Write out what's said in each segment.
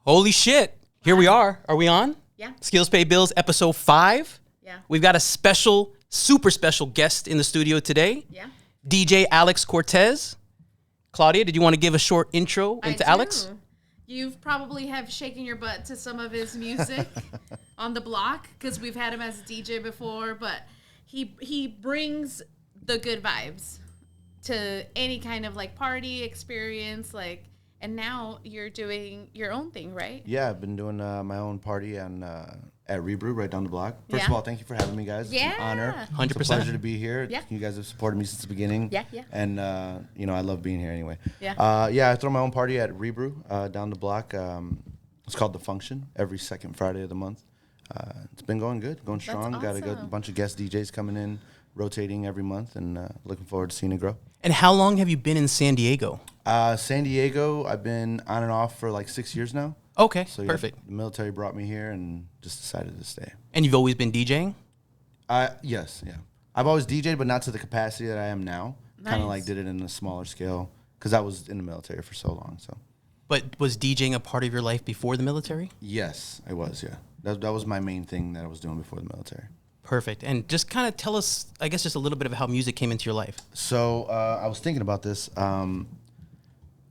Holy shit. Here we are. Are we on? Yeah. Skills Pay Bills, episode 5. Yeah. We've got a special, super special guest in the studio today. Yeah. DJ Alex Cortez. Claudia, did you want to give a short intro into Alex? You've probably have shaken your butt to some of his music on the block because we've had him as a DJ before, but he brings the good vibes to any kind of like party experience, like. And now you're doing your own thing, right? Yeah, I've been doing my own party at Rebrew right down the block. First of all, thank you for having me, guys. It's an honor. 100%. It's a pleasure to be here. Yeah. You guys have supported me since the beginning. Yeah, yeah. And, I love being here anyway. Yeah. I throw my own party at Rebrew down the block. It's called The Function every second Friday of the month. It's been going good, going strong. That's Got a good awesome. bunch of guest DJs coming in, rotating every month, and looking forward to seeing it grow. And how long have you been in San Diego? San Diego, I've been on and off for like 6 years now. Okay, So perfect. The military brought me here and just decided to stay. And you've always been DJing? Yes, yeah. I've always DJed, but not to the capacity that I am now. Kind Nice. of like did it in a smaller scale because I was in the military for so long. So But was DJing a part of your life before the military? yes, I was. Yeah, that was my main thing that I was doing before the military. Perfect. And just kind of tell us, I guess, just a little bit of how music came into your life. So I was thinking about this.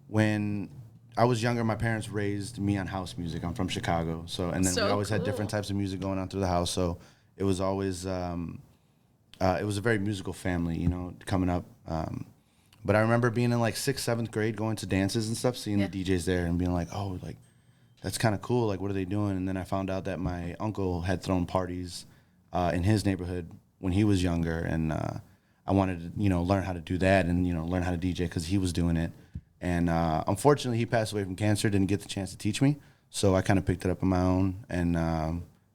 When I was younger, my parents raised me on house music. I'm from Chicago, and then So we always had cool. different types of music going on through the house. So it was always it was a very musical family, coming up. But I remember being in like 6th, 7th grade, going to dances and stuff, seeing Yeah. the DJs there, and being like, oh, like that's kind of cool. Like, what are they doing? And then I found out that my uncle had thrown parties in his neighborhood when he was younger, and I wanted to, learn how to do that and learn how to DJ because he was doing it. And unfortunately, he passed away from cancer. Didn't get the chance to teach me, so I kind of picked it up on my own. And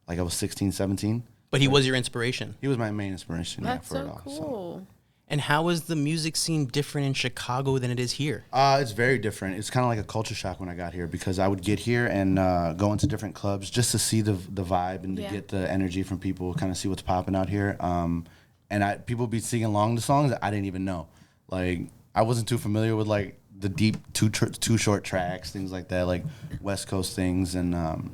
like I was 16, 17. But he was your inspiration. He was my main inspiration. That's for it so all. cool. And how is the music scene different in Chicago than it is here? It's very different. It's kind of like a culture shock when I got here because I would get here and go into different clubs just to see the vibe and to Yeah. get the energy from people, kind of see what's popping out here. And people be singing along to songs that I didn't even know. Like, I wasn't too familiar with like the deep two short tracks, things like that, like West Coast things. And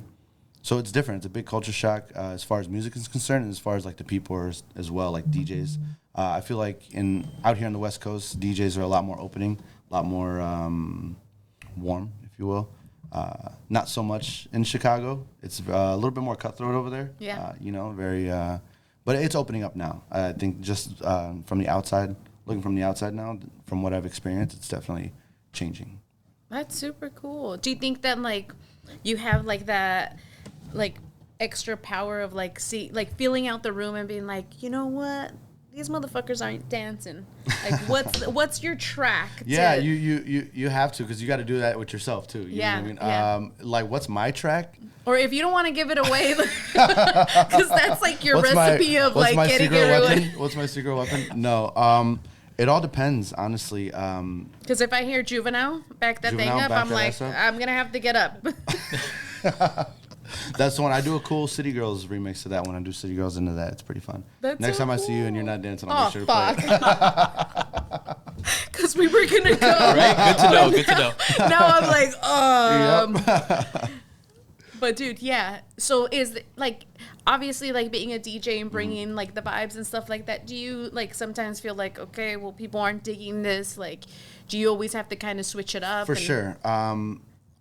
so it's different. It's a big culture shock as far as music is concerned, and as far as like the people are as well, like DJs. I feel like out here on the West Coast, DJs are a lot more opening, a lot more warm, if you will. Not so much in Chicago. It's a little bit more cutthroat over there. Yeah. Very. But it's opening up now. I think just from the outside, looking from the outside now, from what I've experienced, it's definitely changing. That's super cool. Do you think that like you have like that like extra power of like feeling out the room and being like, you know what? These motherfuckers aren't dancing. Like, what's your track? Yeah, you have to because you got to do that with yourself too. You Yeah, know what I mean? Like, what's my track? Or if you don't want to give it away, because that's like your recipe of like getting it away. What's my secret weapon? No, it all depends, honestly. Because if I hear Juvenile, back that thing Juvenile, up, back I'm that like, ass up. I'm gonna have to get up. That's the one. I do a cool City Girls remix to that one. I do City Girls into that. It's pretty fun. That's Next so time I see you and you're cool. not dancing, I'll make sure to play it. Because we were gonna go. Right? Good to know. Good to know. Now I'm like, Yep. But dude, yeah. So is like obviously like being a DJ and bringing like the vibes and stuff like that. Do you like sometimes feel like, okay, well, people aren't digging this? Like, do you always have to kind of switch it up? For sure.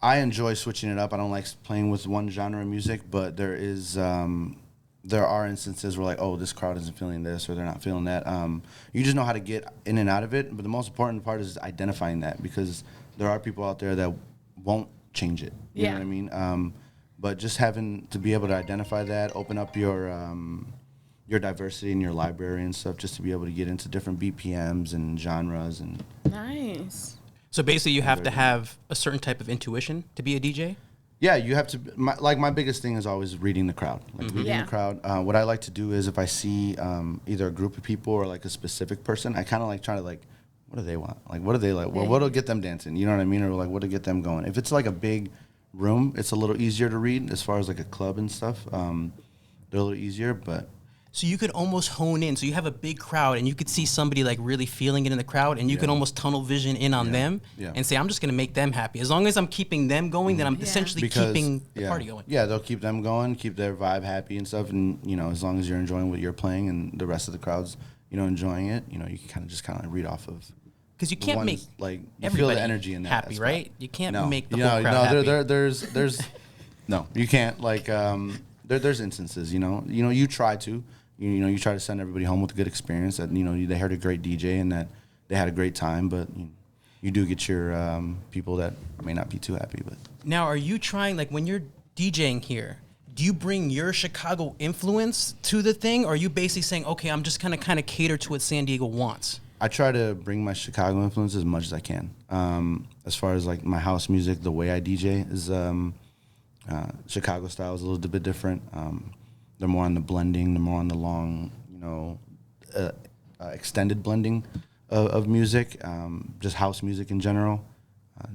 I enjoy switching it up. I don't like playing with one genre of music, but there are instances where like, oh, this crowd isn't feeling this or they're not feeling that. You just know how to get in and out of it. But the most important part is identifying that because there are people out there that won't change it. You know what I mean? But just having to be able to identify that, open up your diversity in your library and stuff, just to be able to get into different BPMs and genres and. Nice. So basically, you have to have a certain type of intuition to be a DJ? Yeah, you have to. My biggest thing is always reading the crowd. Like reading Yeah. the crowd. What I like to do is if I see either a group of people or like a specific person, I kind of like try to like, what do they want? Like, what do they like? Well, what'll get them dancing? You know what I mean? Or like, what'll get them going? If it's like a big room, it's a little easier to read as far as like a club and stuff. They're a little easier, but So you could almost hone in. So you have a big crowd, and you could see somebody like really feeling it in the crowd, and you can almost tunnel vision in on them and say, I'm just going to make them happy. As long as I'm keeping them going, then I'm essentially keeping the party going. Yeah, they'll keep them going, keep their vibe happy and stuff. And, you know, as long as you're enjoying what you're playing and the rest of the crowd's, you know, enjoying it, you know, you can kind of read off of. Because you can't make like you feel the energy in that happy, spot. right? You can't make the whole crowd happy. There's no, you can't. Like there's instances, you know, you try to. You know, you try to send everybody home with a good experience. That, you know, they heard a great DJ and that they had a great time. But you do get your people that may not be too happy. But now, are you trying, like, when you're DJing here, do you bring your Chicago influence to the thing, or are you basically saying, okay, I'm just kind of cater to what San Diego wants? I try to bring my Chicago influence as much as I can. As far as like my house music, the way I DJ is Chicago style is a little bit different. They're more on the blending, they're more on the long, you know, extended blending of music, just house music in general,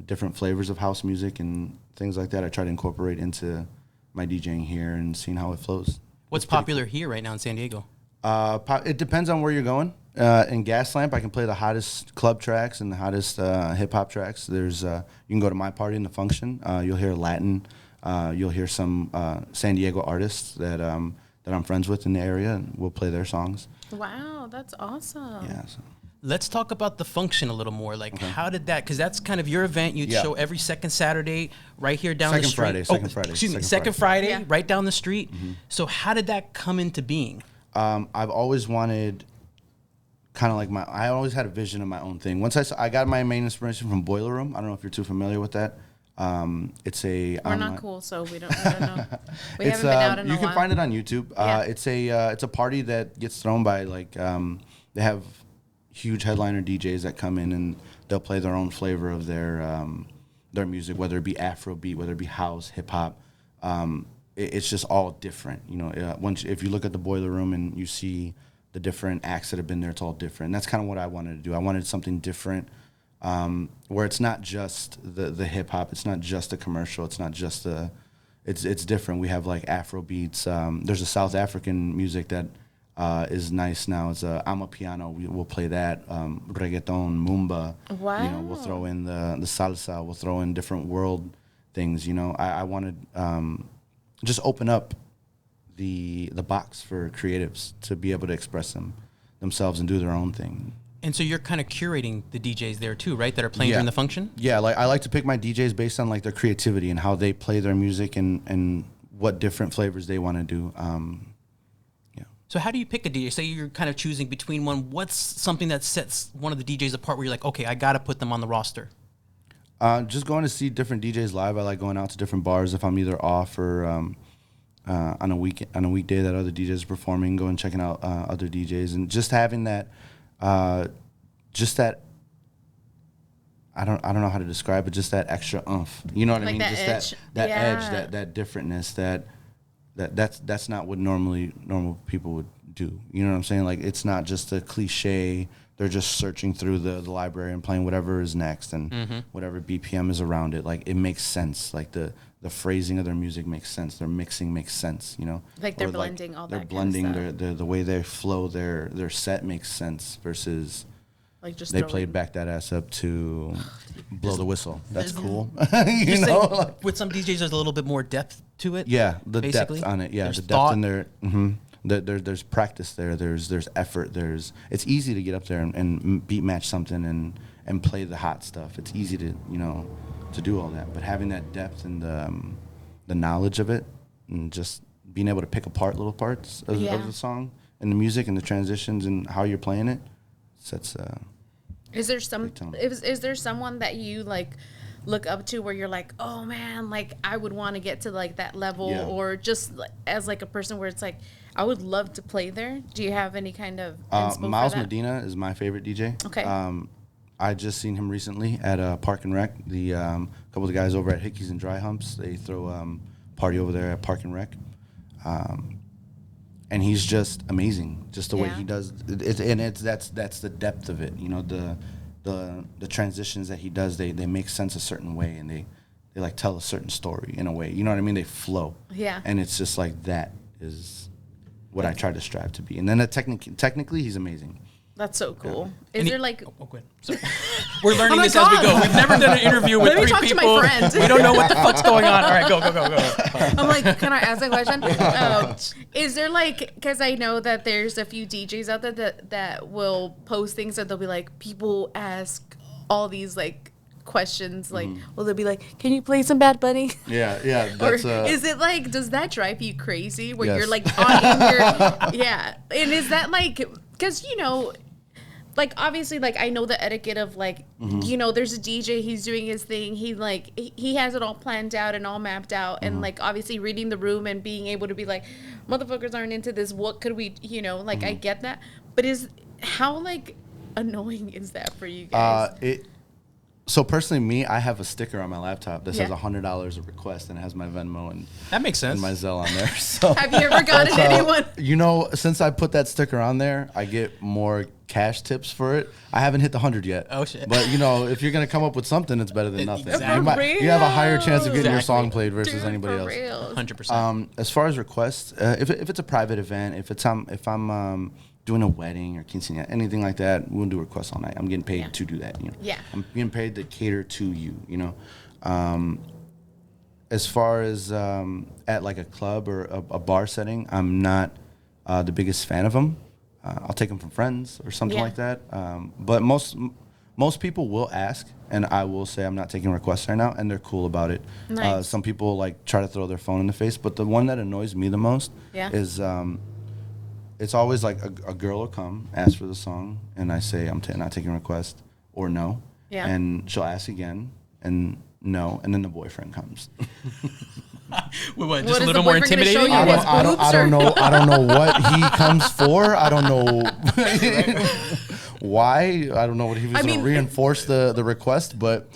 different flavors of house music and things like that. I try to incorporate into my DJing here and seeing how it flows. What's popular here right now in San Diego? It depends on where you're going. In Gaslamp, I can play the hottest club tracks and the hottest hip-hop tracks. There's you can go to my party in the function. You'll hear Latin. You'll hear some San Diego artists that I'm friends with in the area, and we'll play their songs. Wow, that's awesome. Yeah. So. Let's talk about the function a little more. Like, how did that? Because that's kind of your event. You show every second Saturday right here down the street. Second Friday. Excuse me, second Friday, Yeah. right down the street. So how did that come into being? I've always wanted, kind of like I always had a vision of my own thing. Once I got my main inspiration from Boiler Room. I don't know if you're too familiar with that. It's a. We're not cool, so we don't know. We haven't been out in a while. You can find it on YouTube. Yeah. It's a party that gets thrown by like they have huge headliner DJs that come in and they'll play their own flavor of their music, whether it be Afrobeat, whether it be house, hip hop. It's just all different, you know. If you look at the Boiler Room and you see the different acts that have been there, it's all different. And that's kind of what I wanted to do. I wanted something different. Where it's not just the hip hop, it's not just a commercial, it's not just it's different. We have like Afro beats. There's a South African music that is nice now. It's I'm a piano. We'll play that. Reggaeton, Mumba. Wow. You know, we'll throw in the salsa. We'll throw in different world things. You know, I wanted just open up the box for creatives to be able to express themselves and do their own thing. And so you're kind of curating the DJs there too, right? That are playing during the function? Yeah, like I like to pick my DJs based on like their creativity and how they play their music and what different flavors they want to do. So how do you pick a DJ? Say you're kind of choosing between one. What's something that sets one of the DJs apart where you're like, okay, I got to put them on the roster? Just going to see different DJs live. I like going out to different bars if I'm either off or on a weekday that other DJs are performing, going checking out other DJs and just having that. Just that I don't know how to describe it, just that extra oomph. You know what I mean? That Just edge. that edge, that differentness, that's not what normal people would do. You know what I'm saying? Like it's not just a cliche. They're just searching through the library and playing whatever is next and whatever BPM is around it. Like it makes sense. Like the phrasing of their music makes sense. Their mixing makes sense, you know? Like they're blending all that They're blending kind of stuff. the way they flow, their set makes sense versus Like just they throwing- played back that ass up to blow the whistle. That's cool. You're you saying know? Like, with some DJs, there's a little bit more depth to it? yeah, the basically? depth on it. Yeah, There's the depth thought. in there. There's practice there. There's effort. It's easy to get up there and beat match something and play the hot stuff. It's easy to to do all that. But having that depth and the knowledge of it and just being able to pick apart little parts of the song and the music and the transitions and how you're playing it sets. Is there someone that you like look up to where you're like, oh man, like I would want to get to like that level, or just like, as like a person where it's like I would love to play there? Do you have any kind of inspo Miles for that? Medina is my favorite DJ. Okay. I just seen him recently at Park and Rec. The couple of the guys over at Hickeys and Dry Humps, they throw party over there at Park and Rec. And he's just amazing, just the way he does it. That's the depth of it. You know, the transitions that he does, they make sense a certain way, and they like tell a certain story in a way. You know what I mean? They flow. Yeah. And it's just like that is what I try to strive to be. And then technically, he's amazing. That's so cool. Yeah. Is there like... Oh, go ahead. Sorry. We're learning this as we go. We've never done an interview with 3 people. Let me talk to my friends. We don't know what the fuck's going on. All right, go. I'm like, can I ask a question? Is there like... Because I know that there's a few DJs out there that will post things that they'll be like, people ask all these like questions. Like, well, they'll be like, can you play some Bad Bunny? Yeah. That's, or is it like, does that drive you crazy? Where you're like on your... Yeah. And is that like... Because, you know... Like, obviously, like, I know the etiquette of, like, you know, there's a DJ, he's doing his thing. He has it all planned out and all mapped out. And, like, obviously reading the room and being able to be like, motherfuckers aren't into this. What could we, you know, like, I get that. But how, like, annoying is that for you guys? So personally, me, I have a sticker on my laptop that says $100 a request, and it has my Venmo and that makes sense. And my Zelle on there. So have you ever gotten anyone? You know, since I put that sticker on there, I get more cash tips for it. I haven't hit the 100 yet. Oh shit! But you know, if you're gonna come up with something, it's better than nothing. Exactly. You have a higher chance of getting your song played versus anybody else. 100%. As far as requests, if it's a private event, if I'm doing a wedding or quinceañera, anything like that, we'll do requests all night. I'm getting paid to do that. You know? Yeah. I'm getting paid to cater to you. You know. As far as at like a club or a bar setting, I'm not the biggest fan of them. I'll take them from friends or something like that. But most people will ask, and I will say I'm not taking requests right now, and they're cool about it. Nice. Some people like try to throw their phone in the face, but the one that annoys me the most is it's always like a girl will come, ask for the song, and I say I'm not taking requests or no. Yeah. And she'll ask again, and no, and then the boyfriend comes. What, just a little more intimidating? I don't know. I don't know what he comes for. I don't know why. I don't know what he was going to reinforce the request, but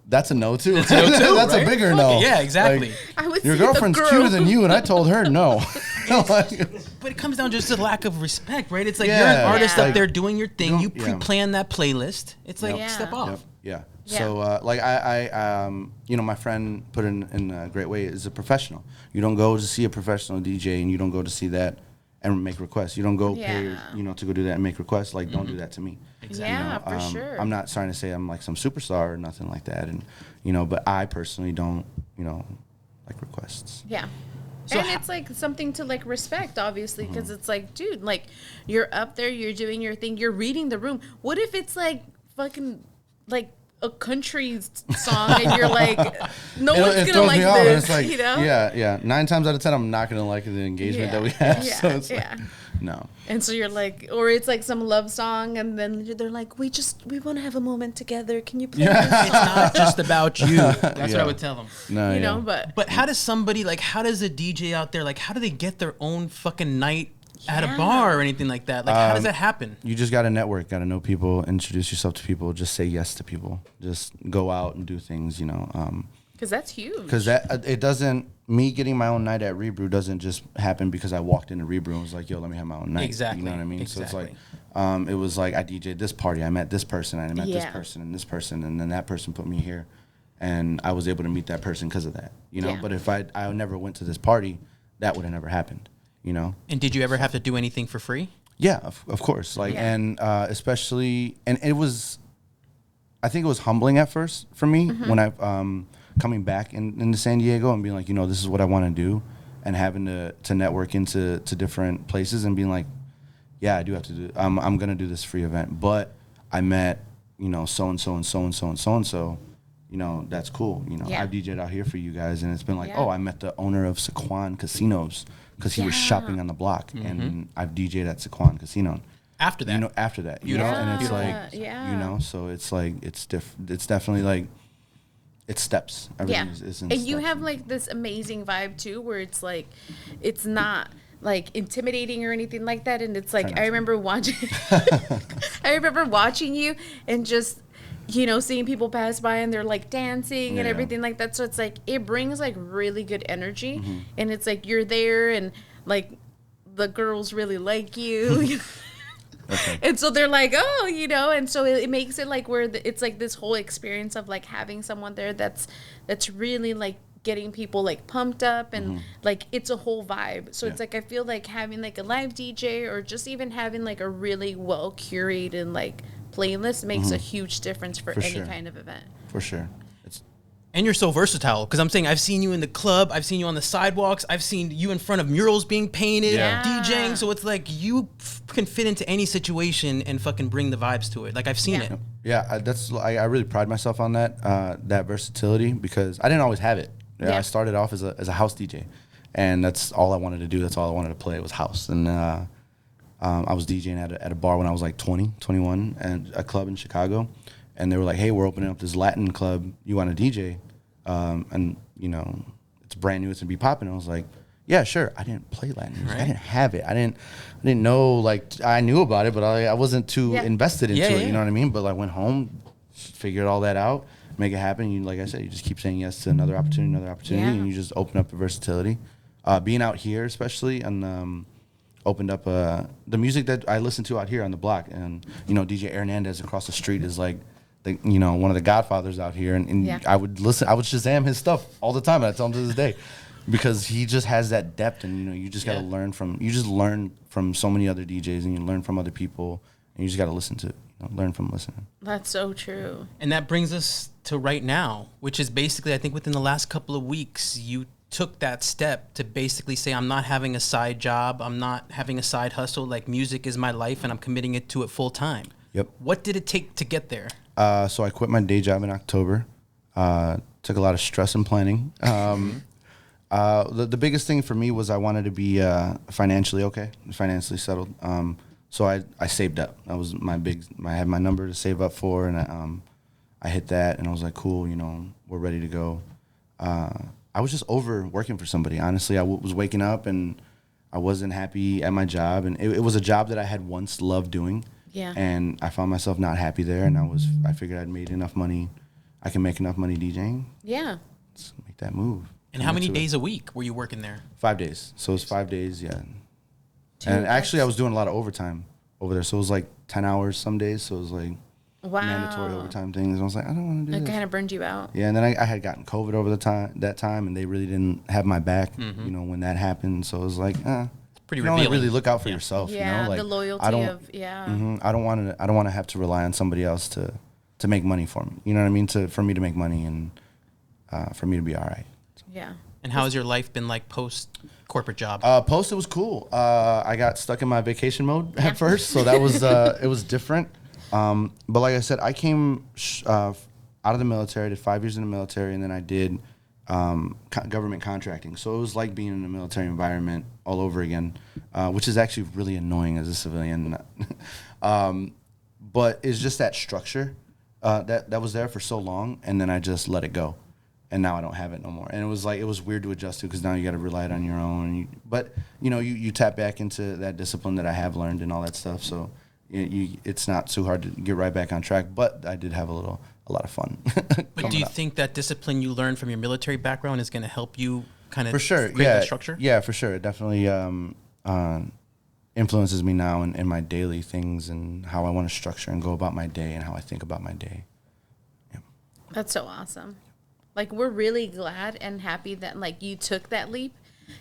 that's a no too. That's right? A bigger no. Yeah, exactly. Like, your girlfriend's cuter than you, and I told her no. But it comes down to just a lack of respect, right? It's like you're an artist up there doing your thing. You pre-plan that playlist. It's like step off. Yeah. So, like I you know, my friend put in a great way, is a professional. You don't go to see a professional DJ, and you don't go to see that and make requests. You don't go pay, you know, to go do that and make requests. Like, don't do that to me. Exactly. Yeah, you know, for sure. I'm not trying to say I'm like some superstar or nothing like that, and you know, but I personally don't, you know, like requests. Yeah. So and it's like something to like respect, obviously, because it's like, dude, like you're up there, you're doing your thing, you're reading the room. What if it's like fucking like a country song and you're like, no one's gonna like this, like, you know? Yeah. 9 times out of 10, I'm not gonna like the engagement that we have. Yeah, so it's like, no. And so you're like, or it's like some love song, and then they're like, we want to have a moment together. Can you play this song? It's not just about you. That's what I would tell them. No, you know, but how does somebody like? How does a DJ out there like? How do they get their own fucking night at a bar or anything like that? Like, how does that happen? You just got to network, got to know people, introduce yourself to people, just say yes to people, just go out and do things, you know. Because that's huge. Because it doesn't, me getting my own night at Rebrew doesn't just happen because I walked into Rebrew and was like, yo, let me have my own night. Exactly. You know what I mean? Exactly. So it's like, it was like I DJ'd this party, I met this person, I met this person and this person, and then that person put me here. And I was able to meet that person because of that, you know. But if I never went to this party, that would have never happened, you know. And did you ever have to do anything for free? Yeah, of course. Like, and especially, and it was, I think it was humbling at first for me when I, coming back into San Diego and being like, you know, this is what I want to do, and having to network into different places and being like, yeah, I do have to do, I'm going to do this free event, but I met, you know, so-and-so and so-and-so and so-and-so, you know, that's cool. You know, I've DJ'd out here for you guys, and it's been like, oh, I met the owner of Sequan Casinos because he was shopping on the block, and I've DJ'd at Sequan Casino. After that, you know, you know, and it's like, you know, so it's like it's definitely like it's steps. Everything is in and steps. you have like this amazing vibe too, where it's like, it's not like intimidating or anything like that, and it's like I remember watching you and just, you know, seeing people pass by and they're like dancing and everything like that. So it's like it brings like really good energy, and it's like you're there and like the girls really like you. And so they're like, oh, you know, and so it makes it like where it's like this whole experience of like having someone there that's really like getting people like pumped up and like it's a whole vibe. So it's like I feel like having like a live DJ or just even having like a really well curated like playlist makes a huge difference for any kind of event. For sure. And you're so versatile, because I'm saying I've seen you in the club, I've seen you on the sidewalks, I've seen you in front of murals being painted, DJing. So it's like you can fit into any situation and fucking bring the vibes to it. Like I've seen it. Yeah, I really pride myself on that versatility, because I didn't always have it. I started off as a house DJ, and that's all I wanted to do. That's all I wanted to play was house. And I was DJing at a bar when I was like 20, 21, and a club in Chicago. And they were like, hey, we're opening up this Latin club. You want to DJ? And, you know, it's brand new. It's going to be popping. I was like, yeah, sure. I didn't play Latin music. I didn't have it. I didn't know, like, I knew about it, but I wasn't too invested into it. You know what I mean? But I went home, figured all that out, make it happen. You, like I said, you just keep saying yes to another opportunity, and you just open up the versatility. Being out here, especially, and opened up the music that I listen to out here on the block. And, you know, DJ Hernandez across the street is like, you know, one of the godfathers out here, and I would Shazam his stuff all the time, and I tell him to this day, because he just has that depth, and you know, you just gotta learn from so many other DJs, and you learn from other people, and you just gotta learn from listening. That's so true. And that brings us to right now, which is basically, I think within the last couple of weeks, you took that step to basically say, I'm not having a side job, I'm not having a side hustle, like music is my life, and I'm committing it to it full time. Yep. What did it take to get there? So I quit my day job in October. Took a lot of stress and planning. The biggest thing for me was I wanted to be financially settled. So I saved up. That was I had my number to save up for, and I hit that, and I was like, cool, you know, we're ready to go. I was just over working for somebody. Honestly, I was waking up, and I wasn't happy at my job, and it was a job that I had once loved doing. Yeah. And I found myself not happy there, and I figured I'd made enough money. I can make enough money DJing. Yeah. Let's make that move. And how many days a week were you working there? 5 days. So it was 5 days, yeah. And actually, I was doing a lot of overtime over there. So it was like 10 hours some days. So it was like mandatory overtime things. And I was like, I don't want to do this. It kind of burned you out. Yeah, and then I had gotten COVID over that time, and they really didn't have my back, you know, when that happened. So it was like, pretty you revealing. Only really look out for yourself. Yeah, you know? Like, the loyalty I don't want to have to rely on somebody else to make money for me. You know what I mean? For me to make money and for me to be all right. So. Yeah. And how has your life been like post corporate job? Post, it was cool. I got stuck in my vacation mode at first, so that was it was different. But like I said, I came out of the military. I did 5 years in the military, and then I did government contracting. So it was like being in a military environment all over again, which is actually really annoying as a civilian. But it's just that structure that was there for so long, and then I just let it go. And now I don't have it no more. And it was weird to adjust to, because now you got to rely on your own. But you tap back into that discipline that I have learned and all that stuff. So it's not too hard to get right back on track. But I did have a lot of fun. But do you think that discipline you learned from your military background is going to help you kind of for sure, create that structure? Yeah, for sure. It definitely influences me now in my daily things and how I want to structure and go about my day and how I think about my day. Yeah. That's so awesome. Like, we're really glad and happy that, like, you took that leap,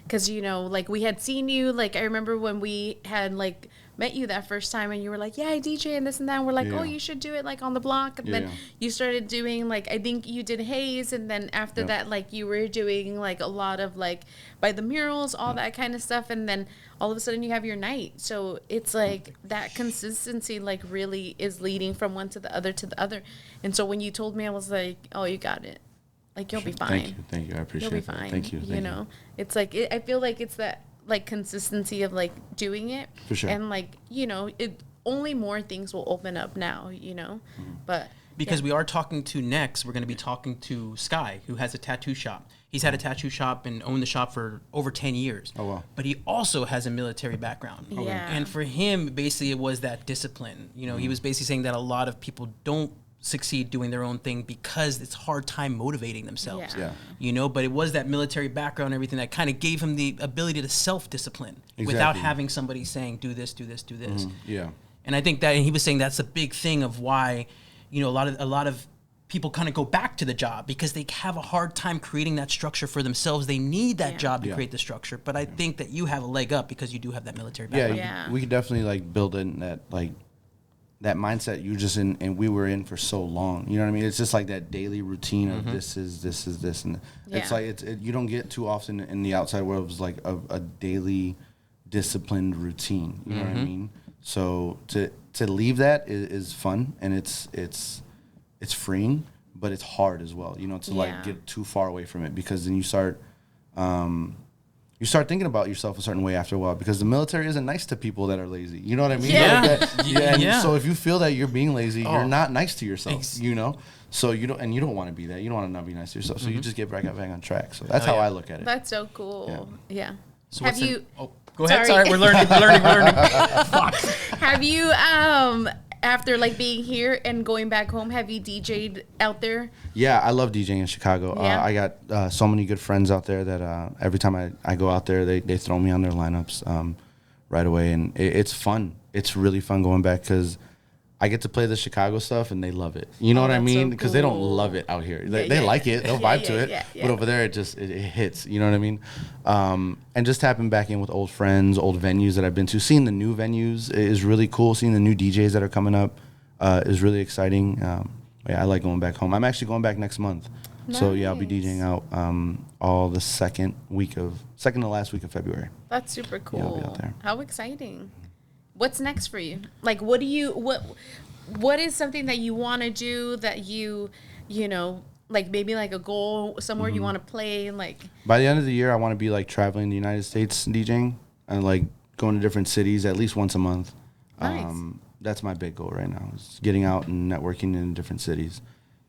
because, you know, like, we had seen you, like, I remember when we had, like, met you that first time, and you were like, yeah, I DJ and this and that, and we're like, oh, you should do it, like, on the block, and then you started doing, like, I think you did Haze, and then after that, like, you were doing, like, a lot of, like, by the murals, all that kind of stuff, and then all of a sudden you have your night, so it's, like, that consistency, like, really is leading from one to the other, and so when you told me, I was like, oh, you got it. Like, you'll be fine. Thank you. I appreciate it. You'll be fine. Thank you. You know, it's like, I feel like it's that, like, consistency of, like, doing it. For sure. And, like, you know, only more things will open up now, you know? But. Because we are talking to next, we're going to be talking to Sky, who has a tattoo shop. He's had a tattoo shop and owned the shop for over 10 years. Oh, wow. But he also has a military background. Okay. Yeah. And for him, basically, it was that discipline. You know, he was basically saying that a lot of people don't succeed doing their own thing because it's hard time motivating themselves. You know, but it was that military background and everything that kind of gave him the ability to self-discipline without having somebody saying, do this, do this, do this. Yeah. And I think that, and he was saying that's a big thing of why, you know, a lot of people kind of go back to the job because they have a hard time creating that structure for themselves. They need that job to create the structure. But I think that you have a leg up because you do have that military background. Yeah, we could definitely like build in that like that mindset you just in and we were in for so long. You know what I mean? It's just like that daily routine of this is this, and it's like you don't get too often in the outside world. It was like a daily disciplined routine. You know what I mean? So to leave that is fun, and it's freeing, but it's hard as well. You know, to like get too far away from it, because then you start thinking about yourself a certain way after a while, because the military isn't nice to people that are lazy. You know what I mean? Yeah. So if you feel that you're being lazy, you're not nice to yourself. You know, so you don't want to be that. You don't want to not be nice to yourself. So you just get back on track. So that's how I look at it. That's so cool. Yeah. So have you? Go ahead. Sorry, we're learning. Fuck. Have you after like being here and going back home, have you DJ'd out there? Yeah, I love DJing in Chicago. I got so many good friends out there that every time I go out there, they throw me on their lineups right away, and it's fun. It's really fun going back because I get to play the Chicago stuff, and they love it. You know what I mean? Because they don't love it out here. They like it. They'll vibe to it. But over there, it hits. You know what I mean? And just tapping back in with old friends, old venues that I've been to. Seeing the new venues is really cool. Seeing the new DJs that are coming up is really exciting. I like going back home. I'm actually going back next month. Nice. So, I'll be DJing out all the second to last week of February. That's super cool. I'll be out there. How exciting. What's next for you? Like, what is something that you want to do that you know, like maybe like a goal somewhere you want to play? Like, by the end of the year, I want to be like traveling the United States DJing and like going to different cities at least once a month. Nice. That's my big goal right now, is getting out and networking in different cities.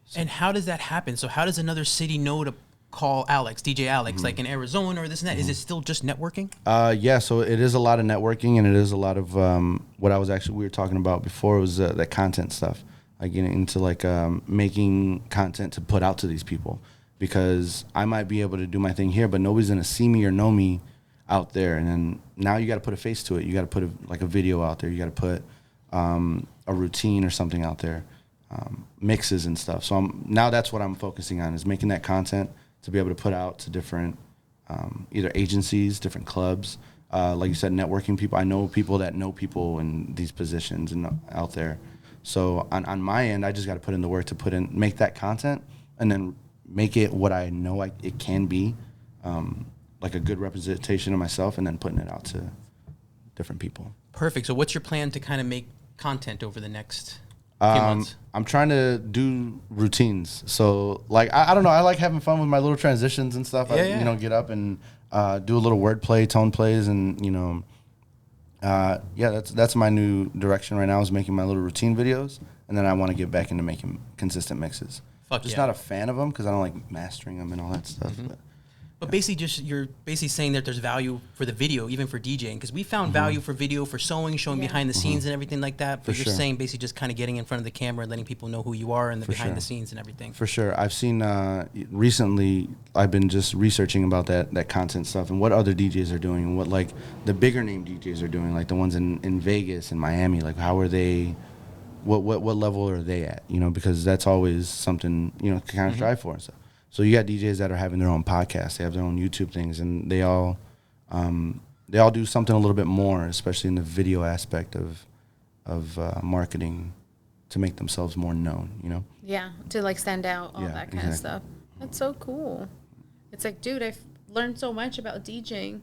So. And how does that happen? So how does another city know to call Alex, DJ Alex, like in Arizona or this and that? Is it still just networking? Yeah, so it is a lot of networking, and it is a lot of what we were talking about before was that content stuff. Like getting into like making content to put out to these people, because I might be able to do my thing here, but nobody's gonna see me or know me out there. And then now you got to put a face to it. You got to put a video out there. You got to put a routine or something out there, mixes and stuff. So now that's what I'm focusing on, is making that content to be able to put out to different either agencies, different clubs, like you said, networking people. I know people that know people in these positions and out there. So on my end, I just got to put in the work to make that content, and then make it what I know it can be, like a good representation of myself, and then putting it out to different people. Perfect. So what's your plan to kind of make content over the next few months? I'm trying to do routines. So, like, I don't know. I like having fun with my little transitions and stuff. I get up and do a little wordplay, tone plays, and, that's my new direction right now, is making my little routine videos. And then I want to get back into making consistent mixes. Just not a fan of them because I don't like mastering them and all that stuff. But basically, you're basically saying that there's value for the video, even for DJing, because we found value for video, for showing behind the scenes and everything like that. But you're saying basically just kind of getting in front of the camera and letting people know who you are and the behind the scenes and everything. For sure. I've seen recently, I've been just researching about that content stuff and what other DJs are doing, and what like the bigger name DJs are doing, like the ones in Vegas and Miami. Like, how are they? What level are they at? Because that's always something to kind of strive for and stuff. So you got DJs that are having their own podcasts, they have their own YouTube things, and they all do something a little bit more, especially in the video aspect of marketing, to make themselves more known. Yeah, to like stand out, all that kind of stuff. That's so cool. It's like, dude, I've learned so much about DJing.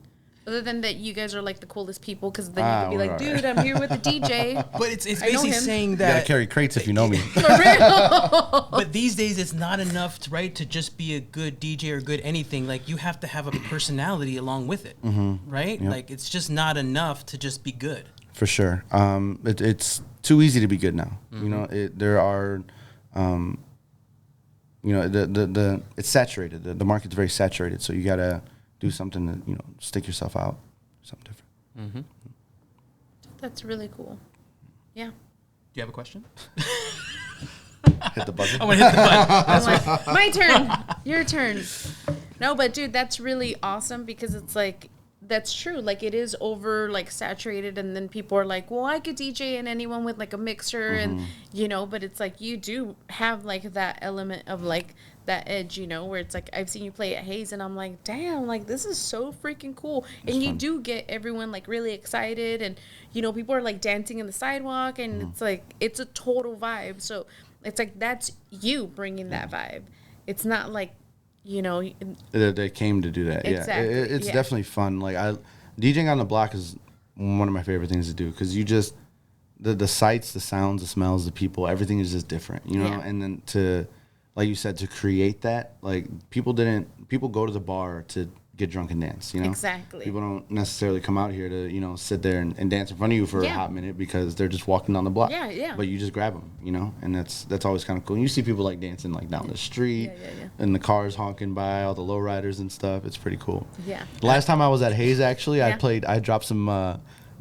Other than that, you guys are like the coolest people, because then you could be like, dude, I'm here with the DJ. But it's basically saying that you gotta carry crates if you know me. For real. But these days, it's not enough, to just be a good DJ or good anything. Like, you have to have a personality along with it, right? Yep. Like, it's just not enough to just be good. For sure. It's too easy to be good now. There are, it's saturated. The market's very saturated, so you gotta do something to, stick yourself out, something different. That's really cool. Yeah. Do you have a question? Hit the button. I'm going to hit the button. That's right. My turn. Your turn. No, but dude, that's really awesome, because it's like, that's true. Like it is over like saturated, and then people are like, well, I could DJ and anyone with like a mixer, and but it's like you do have like that element of like that edge, where it's like I've seen you play at Hayes, and I'm like, damn, like this is so freaking cool. And you do get everyone like really excited, and people are like dancing in the sidewalk, and it's like it's a total vibe. So it's like that's you bringing that vibe. It's not like they came to do that. Exactly. Yeah, it's definitely fun. Like DJing on the block is one of my favorite things to do, because you just the sights, the sounds, the smells, the people, everything is just different, And then to, like you said, to create that, like people go to the bar to get drunk and dance, Exactly. People don't necessarily come out here to sit there and dance in front of you for a hot minute, because they're just walking down the block. Yeah. But you just grab them, and that's always kind of cool. And you see people like dancing like down the street, and the cars honking by, all the lowriders and stuff. It's pretty cool. Yeah. Last time I was at Hayes, actually, I dropped some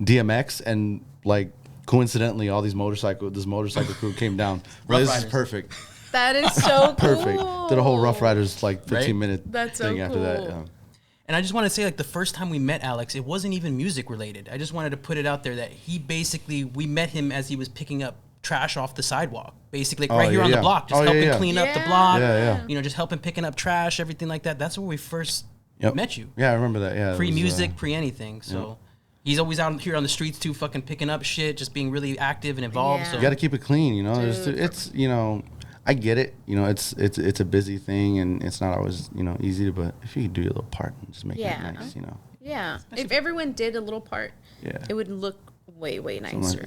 DMX, and like coincidentally, all this motorcycle crew came down. Like, this is perfect. That is so cool. Perfect. Did a whole Rough Riders like 15-minute That's so thing cool. after that. Yeah. And I just want to say, like, the first time we met Alex, it wasn't even music related. I just wanted to put it out there that we met him as he was picking up trash off the sidewalk, basically, like, right here on the block, just helping clean up the block, just helping picking up trash, everything like that. That's where we first met you. Yeah, I remember that. Yeah, Pre-music, pre-anything. So he's always out here on the streets too, fucking picking up shit, just being really active and involved. Yeah. So you got to keep it clean, It's I get it. It's a busy thing, and it's not always easy. But if you could do your little part and just make it nice, Yeah. If everyone did a little part, it would look way nicer.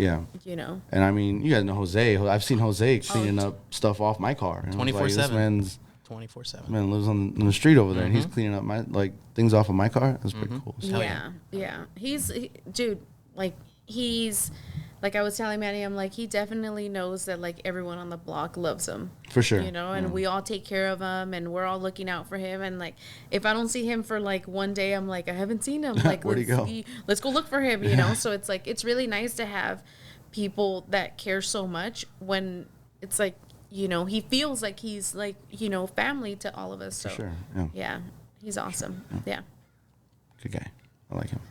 And I mean, you guys know Jose. I've seen Jose cleaning up stuff off my car. 24/7. This man's 24/7. man lives on the street over there, and he's cleaning up my things off of my car. That's pretty cool. So. Yeah. Dude, like he's. Like I was telling Manny, I'm like, he definitely knows that like everyone on the block loves him. For sure. And we all take care of him, and we're all looking out for him. And like, if I don't see him for like one day, I'm like, I haven't seen him. Like, where'd he go? Let's go look for him, So it's like, it's really nice to have people that care so much when it's like, he feels like he's like, family to all of us. So for sure. Yeah. He's awesome. Yeah. Good guy. I like him.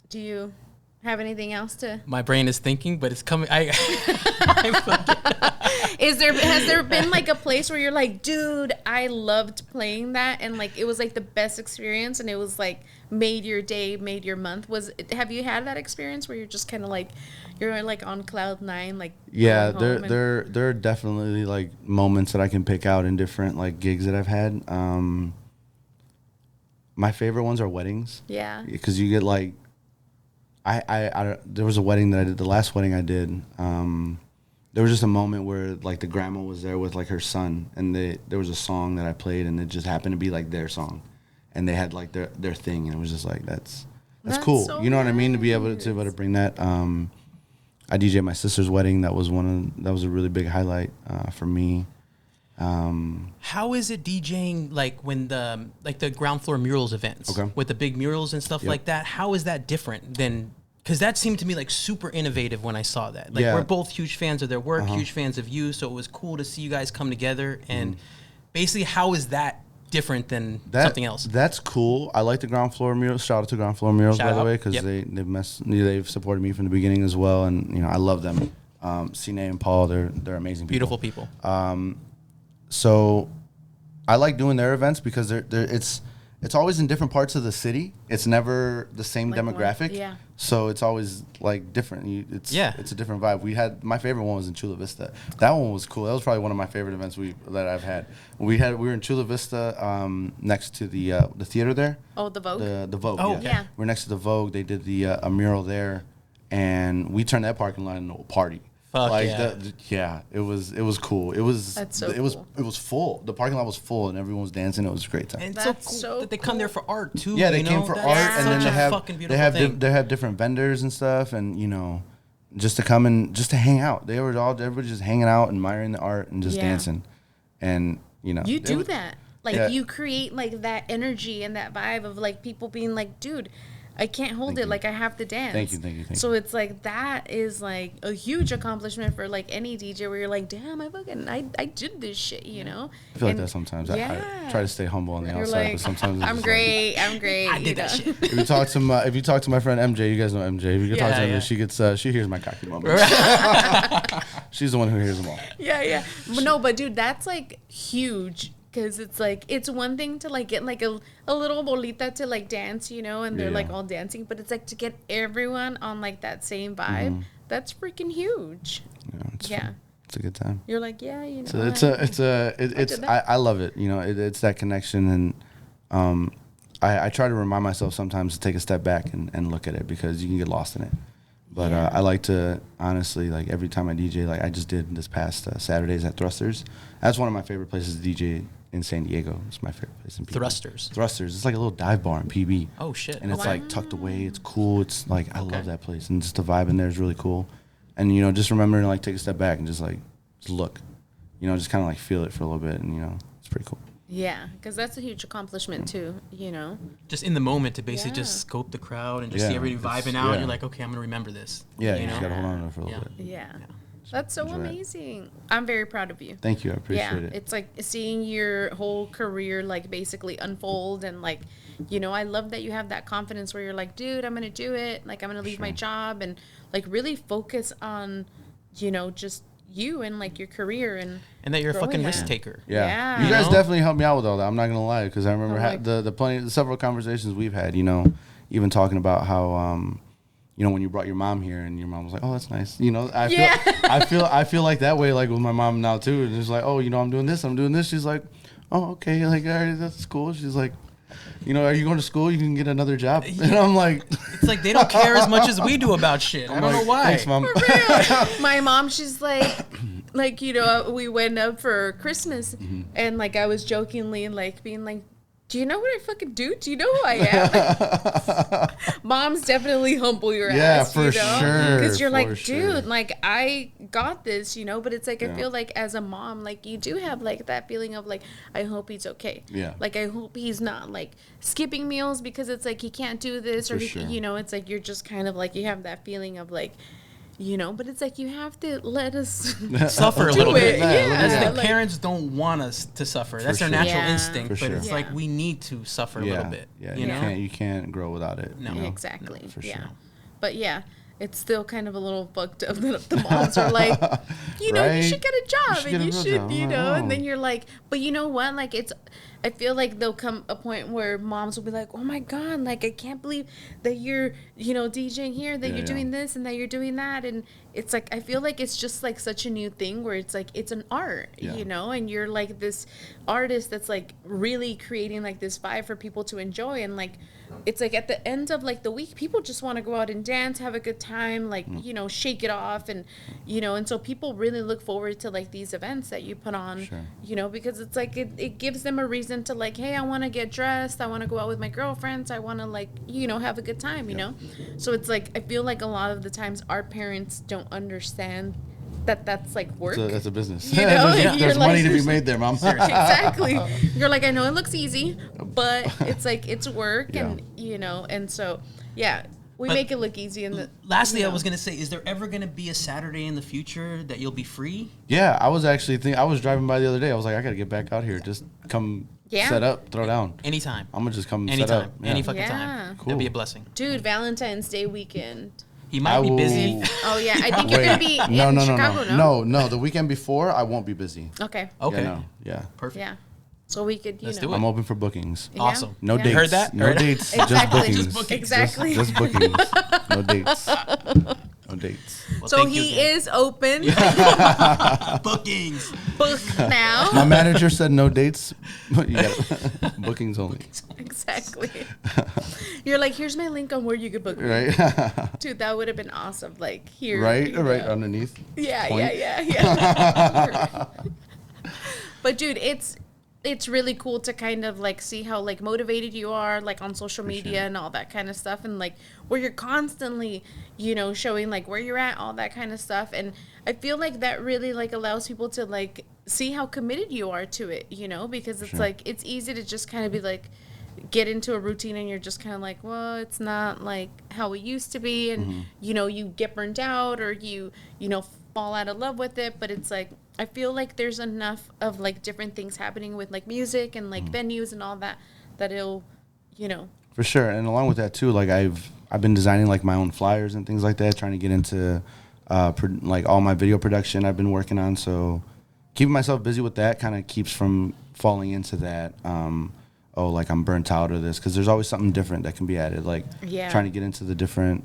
Do you have anything else to? My brain is thinking, but it's coming. Has there been like a place where you're like, dude, I loved playing that, and like it was like the best experience, and it was like made your day, made your month? Have you had that experience where you're just kind of like you're like on cloud 9, like? Yeah, there are definitely like moments that I can pick out in different like gigs that I've had. My favorite ones are weddings. Yeah. Because you get like. There was a wedding that I did. The last wedding I did, there was just a moment where like the grandma was there with like her son, and there was a song that I played, and it just happened to be like their song, and they had like their thing, and it was just like that's cool. So you know what I mean? To be able to bring that. I DJed my sister's wedding. That was a really big highlight for me. How is it DJing like when the ground floor murals events with the big murals and stuff like that? How is that different than? Because that seemed to me like super innovative when I saw that. Like we're both huge fans of their work, huge fans of you, so it was cool to see you guys come together. And basically, how is that different than something else? That's cool. I like the ground floor murals. Shout out to ground floor murals, by the way, because they've supported me from the beginning as well, and I love them. Cine and Paul, they're amazing people. Beautiful people. So I like doing their events because it's always in different parts of the city. It's never the same like demographic. So it's always like different. It's a different vibe. My favorite one was in Chula Vista. That one was cool. That was probably one of my favorite events that I've had. We were in Chula Vista next to the theater there. Oh, the Vogue. The Vogue. Oh, yeah. We're next to the Vogue. They did a mural there, and we turned that parking lot into a party. It was cool. It was full. The parking lot was full, and everyone was dancing. It was a great time. And it's so cool that they come there for art too. Yeah, they came for art, and then they have different vendors and stuff, and just to come and just to hang out. Everybody just hanging out, admiring the art, and just dancing, and you do that. Like you create like that energy and that vibe of like people being like, dude, I can't hold it. Like, I have to dance. Thank you. So it's like, that is like a huge accomplishment for like any DJ where you're like, damn, I did this shit, you know? I feel like that sometimes. I try to stay humble on the outside, like, but sometimes I'm great. I did that shit. If you talk to my friend MJ, you guys know MJ. If you talk to her, she hears my cocky moments. She's the one who hears them all. Yeah. But dude, that's like huge. Because it's like, it's one thing to like get like a little bolita to like dance, you know, and they're like all dancing, but it's like to get everyone on like that same vibe. That's freaking huge. Yeah, it's a good time. You're like, yeah, you know. So I love it. You know, it's that connection, and I try to remind myself sometimes to take a step back and look at it, because you can get lost in it. But I like to, honestly, like every time I DJ, like I just did this past Saturdays at Thrusters. That's one of my favorite places to DJ in San Diego. It's my favorite place in PB. Thrusters. It's like a little dive bar in PB. Oh, shit. And it's like tucked away. It's cool. It's like, I love that place. And just the vibe in there is really cool. And, you know, just remembering to like take a step back and just look. You know, just kind of like feel it for a little bit. And, you know, it's pretty cool. Yeah, because that's a huge accomplishment too, you know. Just in the moment to basically just scope the crowd and just see everybody vibing out. And you're like, okay, I'm going to remember this. Yeah, you just got to hold on to it for a little bit. Yeah. That's so amazing. I'm very proud of you. Thank you. I appreciate it. It's like seeing your whole career like basically unfold, and like, you know, I love that you have that confidence where you're like, dude, I'm going to do it. Like, I'm going to leave my job and like really focus on, you know, just you and like your career and that you're a fucking risk taker. Yeah. You guys definitely helped me out with all that. I'm not going to lie, because I remember the several conversations we've had, you know, even talking about how you know, when you brought your mom here and your mom was like, oh, that's nice. You know, I feel like that way, like with my mom now too. And it's like, oh, you know, I'm doing this. She's like, oh, okay. Like, all right, that's cool. She's like, you know, are you going to school? You can get another job. And I'm like, it's like they don't care as much as we do about shit. I don't know why. Thanks, Mom. For real. My mom, she's like, you know, we went up for Christmas and like I was jokingly like being like, do you know what I fucking do? Do you know who I am? Moms definitely humble your ass. Yeah, for you know? sure. Because you're like, dude, like I got this, you know. But it's like I feel like as a mom, like you do have like that feeling of like, I hope he's okay. Yeah. Like I hope he's not like skipping meals because it's like he can't do this, or you know, it's like you're just kind of like you have that feeling of like, you know, but it's like you have to let us suffer a little bit. Yeah. The parents don't want us to suffer. That's their natural instinct. But it's like we need to suffer a little bit. Yeah, you you can't grow without it. No, you know? Exactly. For yeah. sure. But yeah, it's still kind of a little fucked up that the moms are like, you know, you should get a job and you should, you know, and then you're like, but you know what? Like I feel like there'll come a point where moms will be like, oh my God, like I can't believe that you're, you know, DJing here, that you're doing this and that you're doing that. And it's like, I feel like it's just like such a new thing where it's like, it's an art, you know, and you're like this artist that's like really creating like this vibe for people to enjoy. And like, it's like at the end of like the week, people just want to go out and dance, have a good time, like, you know, shake it off. And, you know, and so people really look forward to like these events that you put on, you know, because it's like, it gives them a reason to like, hey, I want to get dressed. I want to go out with my girlfriends. I want to like, you know, have a good time, you know? So it's like, I feel like a lot of the times our parents don't understand that that's like work. That's a business. You know? There's like, money to be made there, Mom. Exactly. You're like, I know it looks easy, but it's like, it's work and, you know, and so, yeah. We make it look easy. Lastly, I was going to say, is there ever going to be a Saturday in the future that you'll be free? Yeah, I was actually I was driving by the other day. I was like, I got to get back out here. Just come set up, throw down. Anytime. I'm going to just come Anytime. set up. Yeah. Any fucking time. Cool. That'd be a blessing. Dude, Valentine's Day weekend. He might be busy. Oh, yeah. I think you're going to be in Chicago, No, the weekend before, I won't be busy. Okay. Yeah. Perfect. Yeah. So we could, you know. I'm open for bookings. Yeah. Awesome. No dates. You heard that? No dates. Just bookings. Just bookings. Exactly. Just bookings. No dates. No dates. Well, so he is open. Bookings. Book now. My manager said no dates. But you got bookings only. Exactly. You're like, here's my link on where you could book me. Right. Dude, that would have been awesome. Like here. Right underneath. Yeah. But dude, it's really cool to kind of like see how like motivated you are like on social media and all that kind of stuff, and like where you're constantly, you know, showing like where you're at, all that kind of stuff. And I feel like that really like allows people to like see how committed you are to it, you know, because it's like it's easy to just kind of be like, get into a routine and you're just kind of like, well, it's not like how it used to be, and you know, you get burnt out or you know, fall out of love with it. But it's like, I feel like there's enough of like different things happening with like music and like venues and all that it'll, you know. For sure. And along with that too, like I've been designing like my own flyers and things like that, trying to get into like all my video production I've been working on. So keeping myself busy with that kind of keeps from falling into that, like I'm burnt out of this, because there's always something different that can be added. Like trying to get into the different,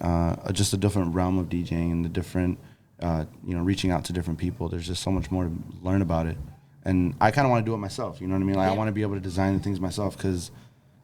just a different realm of DJing and the different, you know, reaching out to different people. There's just so much more to learn about it. And I kind of want to do it myself. You know what I mean? Like I want to be able to design the things myself, because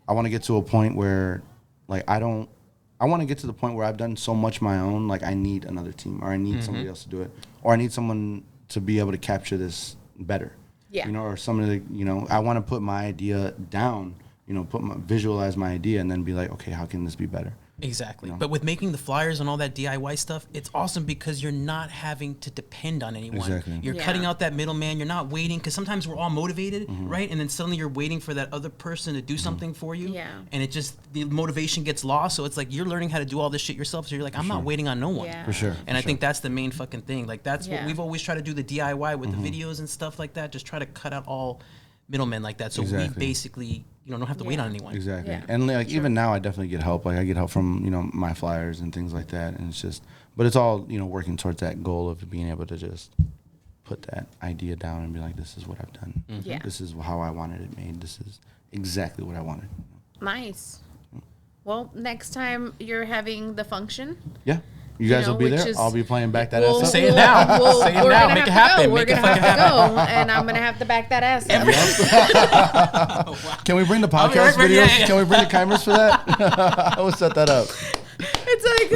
I want to get to a point where, like, I want to get to the point where I've done so much my own, like I need another team, or I need somebody else to do it, or I need someone to be able to capture this better. Yeah. You know, or somebody, you know, I want to put my idea down, you know, visualize my idea and then be like, okay, how can this be better? Exactly. You know? But with making the flyers and all that DIY stuff, it's awesome because you're not having to depend on anyone. Exactly. You're cutting out that middleman. You're not waiting, because sometimes we're all motivated, right? And then suddenly you're waiting for that other person to do something for you. Yeah. And it just, the motivation gets lost. So it's like you're learning how to do all this shit yourself. So you're like, I'm not waiting on no one. Yeah. For sure. And I think that's the main fucking thing. Like that's what we've always tried to do, the DIY with the videos and stuff like that. Just try to cut out all middlemen like that. So we basically, you know, don't have to wait on anyone. Exactly. Yeah. And like even now I definitely get help. Like I get help from, you know, my flyers and things like that. And it's just, but it's all, you know, working towards that goal of being able to just put that idea down and be like, this is what I've done. Yeah. This is how I wanted it made. This is exactly what I wanted. Nice. Well, next time you're having the function. Yeah. You guys will be there. I'll be playing Back That Ass Up. Say it now. Say it now. Make it happen. We're going to have to go, and I'm going to have to back that ass up. Can we bring the podcast videos? Can we bring the cameras for that? I will set that up. It's like,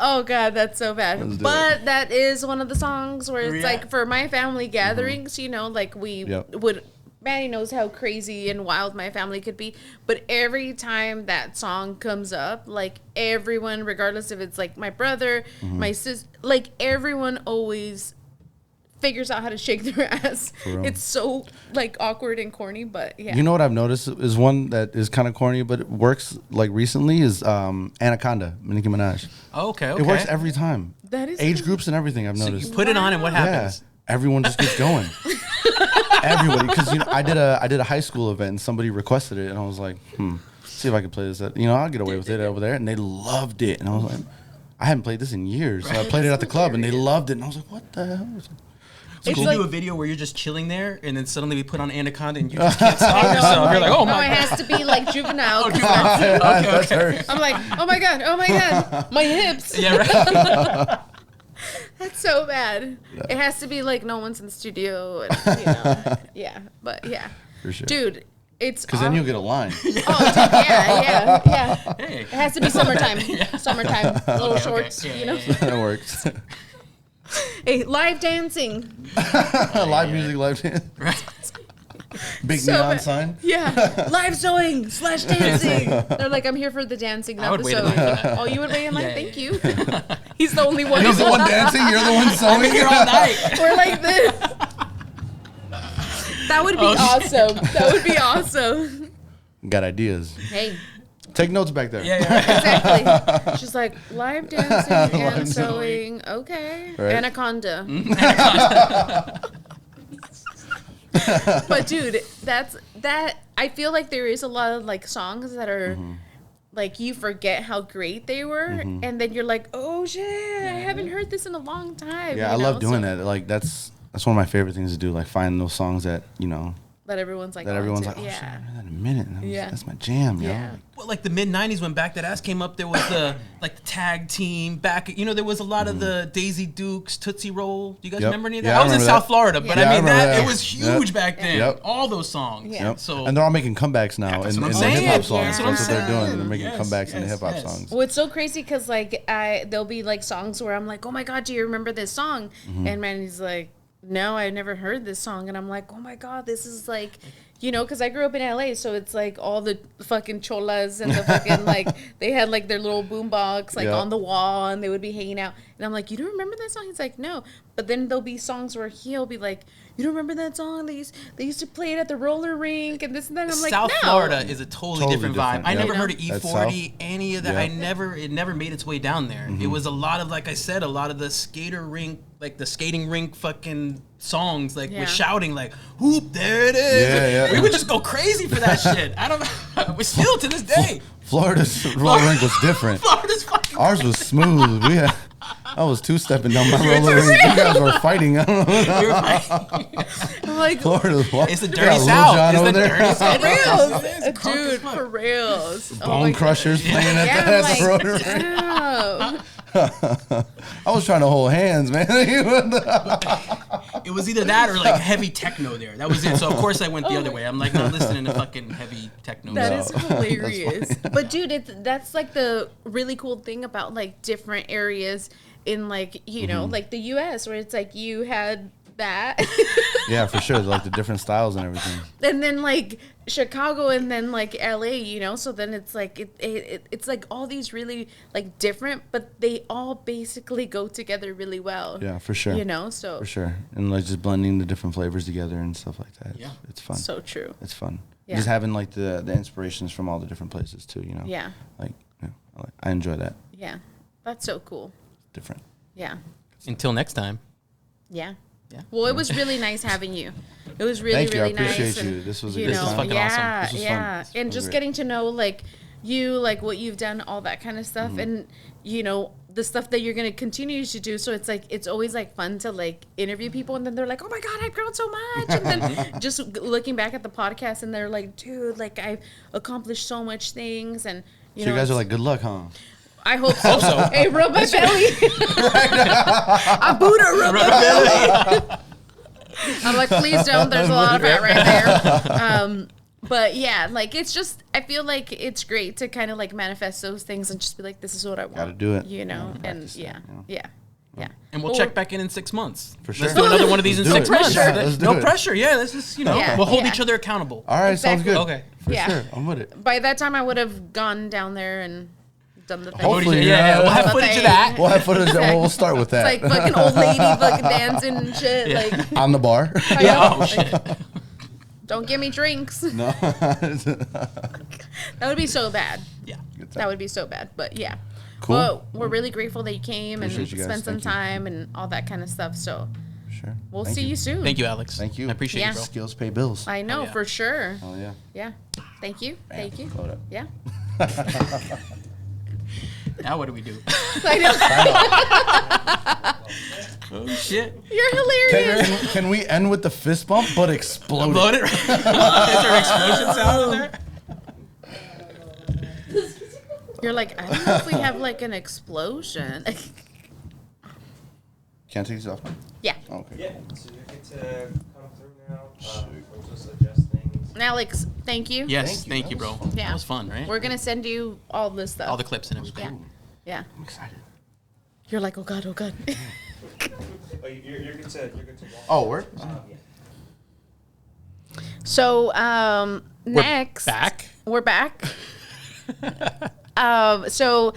oh God, that's so bad. But that is one of the songs where it's like, for my family gatherings, you know, like we would... Maddie knows how crazy and wild my family could be, but every time that song comes up, like everyone, regardless if it's like my brother, my sister, like everyone always figures out how to shake their ass. It's so like awkward and corny, but yeah. You know what I've noticed is one that is kind of corny, but it works like recently is Anaconda, Nicki Minaj. Oh, okay. It works every time. That is age groups and everything I've noticed. So you put it on and what happens? Yeah, everyone just gets going. Everybody, because you know, I did a high school event and somebody requested it, and I was like, see if I can play this. You know, I'll get away with it over there, and they loved it, and I was like, I hadn't played this in years, so I played it at the club, and they loved it, and I was like, what the hell? So cool. You do a video where you're just chilling there, and then suddenly we put on Anaconda, and you just can't stop yourself. You're like, oh my god! It has to be like Juvenile. Okay. I'm like, oh my god, my hips. Yeah, right. That's so bad. Yeah. It has to be like no one's in the studio. And, you know, yeah, but yeah. For sure. Dude, it's... Because then you'll get a line. Oh, dude, yeah. Hey. It has to be summertime. Summertime. Little shorts, you know? That works. Hey, live dancing. Live music, live dance. Right. Big neon sign. Yeah. Live sewing / dancing. They're like, I'm here for the dancing, not the sewing. Oh, you would wait in line? Thank you. He's the only one. He's the one dancing. You're the one sewing. I'm here all night. We're like this. That would be awesome. That would be awesome. Got ideas. Hey. Take notes back there. Yeah. Exactly. She's like, live dancing and sewing. Okay. Right. Anaconda. But dude, that I feel like there is a lot of like songs that are like you forget how great they were, and then you're like, oh shit, I haven't heard this in a long time. Yeah, I love doing that. Like that's one of my favorite things to do. Like find those songs that, you know, that everyone's like, oh shit, I haven't heard that in a minute. That's my jam, yo. Well, like the mid '90s when Back That Ass came up, there was the like the tag team back. You know, there was a lot of the Daisy Dukes, Tootsie Roll. Do you guys remember any of that? I was in South Florida, but I mean that it was huge back then. All those songs. So and they're all making comebacks now in the hip hop songs. That's what they're doing. They're making comebacks in the hip hop songs. Well, it's so crazy because like there'll be like songs where I'm like, oh my god, do you remember this song? And Manny's like, no, I've never heard this song, and I'm like, oh my god, this is like. You know, because I grew up in LA, so it's like all the fucking cholas and the fucking like they had like their little boombox like on the wall, and they would be hanging out. And I'm like, you don't remember that song? He's like, no. But then there'll be songs where he'll be like, you don't remember that song? They used to play it at the roller rink and this and that. And I'm like, South no. Florida is a totally different vibe. I never heard of You know? E40, any of that. It never made its way down there. It was a lot of, like I said, a lot of the skater rink, like the skating rink fucking songs, like with shouting, like, whoop, there it is. We would just go crazy for that shit. I don't know. We still to this day. Florida's roller rink was different. Florida's fucking Ours was smooth. I was two-stepping down my roller rink. You guys were fighting. I don't know. I'm like, Florida's what? It's the dirty South. It's the dirty South. For reals. Dude, for reals. Bone Crushers playing at the roller rink. Damn. I was trying to hold hands, man. It was either that or like heavy techno there. That was it. So of course I went the other way. I'm like not listening to fucking heavy techno. That is hilarious. But dude, that's like the really cool thing about like different areas in like, you know, like the US where it's like you had that. Yeah, for sure. Like the different styles and everything. And then like Chicago and then like LA, you know, so then it's like it's like all these really like different, but they all basically go together really well. Yeah, for sure. You know, so for sure. And like just blending the different flavors together and stuff like that. Yeah. It's fun. So true. It's fun. Yeah. Just having like the inspirations from all the different places too, you know. Yeah. Like I enjoy that. Yeah. That's so cool. Different. Yeah. Until next time. Yeah. Yeah. Well, it was really nice having you. It was really, Thank you. really I appreciate nice. you. This was a You good know, time. fucking awesome. This was yeah. fun. And just getting to know like you, like what you've done, all that kind of stuff, and you know the stuff that you're gonna continue to do. So it's like it's always like fun to like interview people, and then they're like, "Oh my god, I've grown so much!" And then just looking back at the podcast, and they're like, "Dude, like I've accomplished so much things," and you So know, you guys are like, good luck, huh? I hope so. Hey, rub my belly. I Buddha rub my belly. I'm like, please don't. There's a lot of fat right there. But yeah, like it's just, I feel like it's great to kind of like manifest those things and just be like, this is what I want. Gotta do it. You know, and Practice yeah, it, yeah. And we'll check back in 6 months. For sure. Let's do another one of these in Let's 6 do it. months. Sure. Let's do No it. pressure. Yeah, let's just, you know, Yeah, we'll hold yeah. each other accountable. All right, sounds Exactly. good. Okay. For Yeah. sure. I'm with it. By that time, I would have gone down there and done the thing. Hopefully, yeah. We'll have But footage of they- that. We'll have footage. We'll start with that. It's like fucking old lady fucking dancing and shit. Yeah. Like, On the bar. I know. Oh, shit. Don't give me drinks. No. That would be so bad. Yeah. That would be so bad. But yeah. Cool. Well, we're really grateful that you came and Appreciate you guys. spent some Thank you. time and all that kind of stuff. So Sure. we'll Thank see you soon. Thank you, Alex. Thank you. I appreciate Yeah. you, bro. Skills pay bills. I know, yeah. for sure. Oh yeah. Yeah. Thank you. Thank you. Hold up. Yeah. Now what do we do? I know. Oh, shit. You're hilarious. Can we end with the fist bump but explode? Load it. Is there an explosion sound in there? You're like, I don't know if we have like an explosion. Can't take these off. Yeah. Okay. Yeah, so you get to come through now. We'll just adjust things. Alex, thank you. Yes, Thank thank you. you, bro. Yeah. That was fun, right? We're gonna send you all this stuff. All the clips and everything. Yeah. Yeah. I'm excited. You're like, oh god, oh god. Oh, you're good to walk. Oh, we're Yeah. So next Back. we're back. So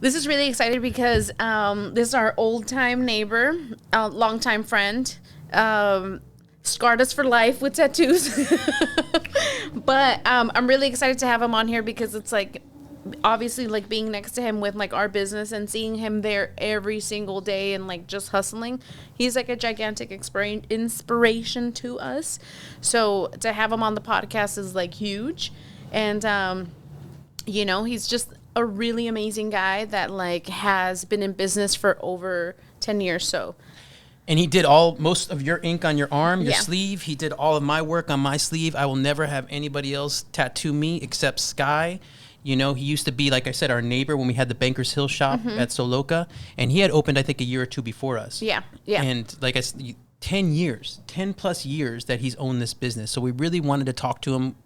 this is really exciting because this is our old time neighbor, longtime friend. Scarred us for life with tattoos. But I'm really excited to have him on here because it's like obviously like being next to him with like our business and seeing him there every single day and like just hustling. He's like a gigantic inspiration to us. So to have him on the podcast is like huge. And you know, he's just a really amazing guy that like has been in business for over 10 years. So And he did most of your ink on your arm, your Yeah. sleeve. He did all of my work on my sleeve. I will never have anybody else tattoo me except Sky. You know, he used to be, like I said, our neighbor when we had the Bankers Hill shop at Soloka. And he had opened, I think, a year or two before us. yeah. And like I said, 10 plus years that he's owned this business. So we really wanted to talk to him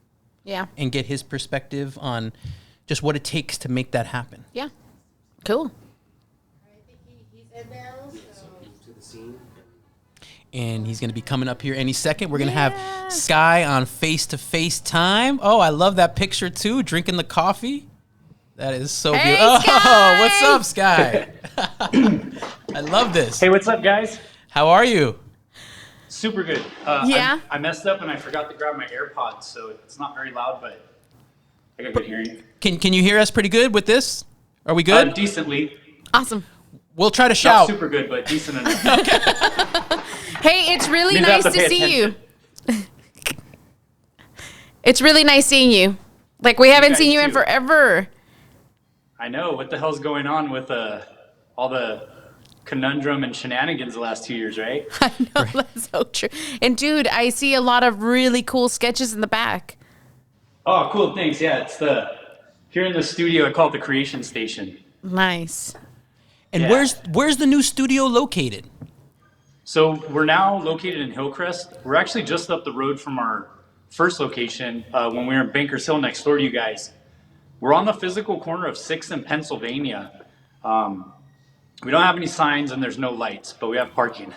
Yeah. and get his perspective on just what it takes to make that happen. Yeah. Cool. To the scene. And he's going to be coming up here any second. We're going to have Sky on face-to-face time. Oh, I love that picture, too, drinking the coffee. That is so Hey, beautiful. Sky! Oh, what's up, Sky? I love this. Hey, what's up, guys? How are you? Super good. Yeah? I messed up and I forgot to grab my AirPods, so it's not very loud, but I got good hearing. Can you hear us pretty good with this? Are we good? Decently. Awesome. We'll try to Not shout. super good, but decent enough. Hey, it's really Maybe I nice have to to pay see attention. you. It's really nice seeing you. Like, we haven't guys seen you in too. forever. I know. What the hell's going on with all the conundrum and shenanigans the last 2 years, right? I know, that's so true. And, dude, I see a lot of really cool sketches in the back. Oh, cool. Thanks. Yeah, it's here in the studio, I call it the Creation Station. Nice. And Yeah. where's the new studio located? So we're now located in Hillcrest. We're actually just up the road from our first location when we were in Bankers Hill next door to you guys. We're on the physical corner of 6th and Pennsylvania. We don't have any signs and there's no lights, but we have parking.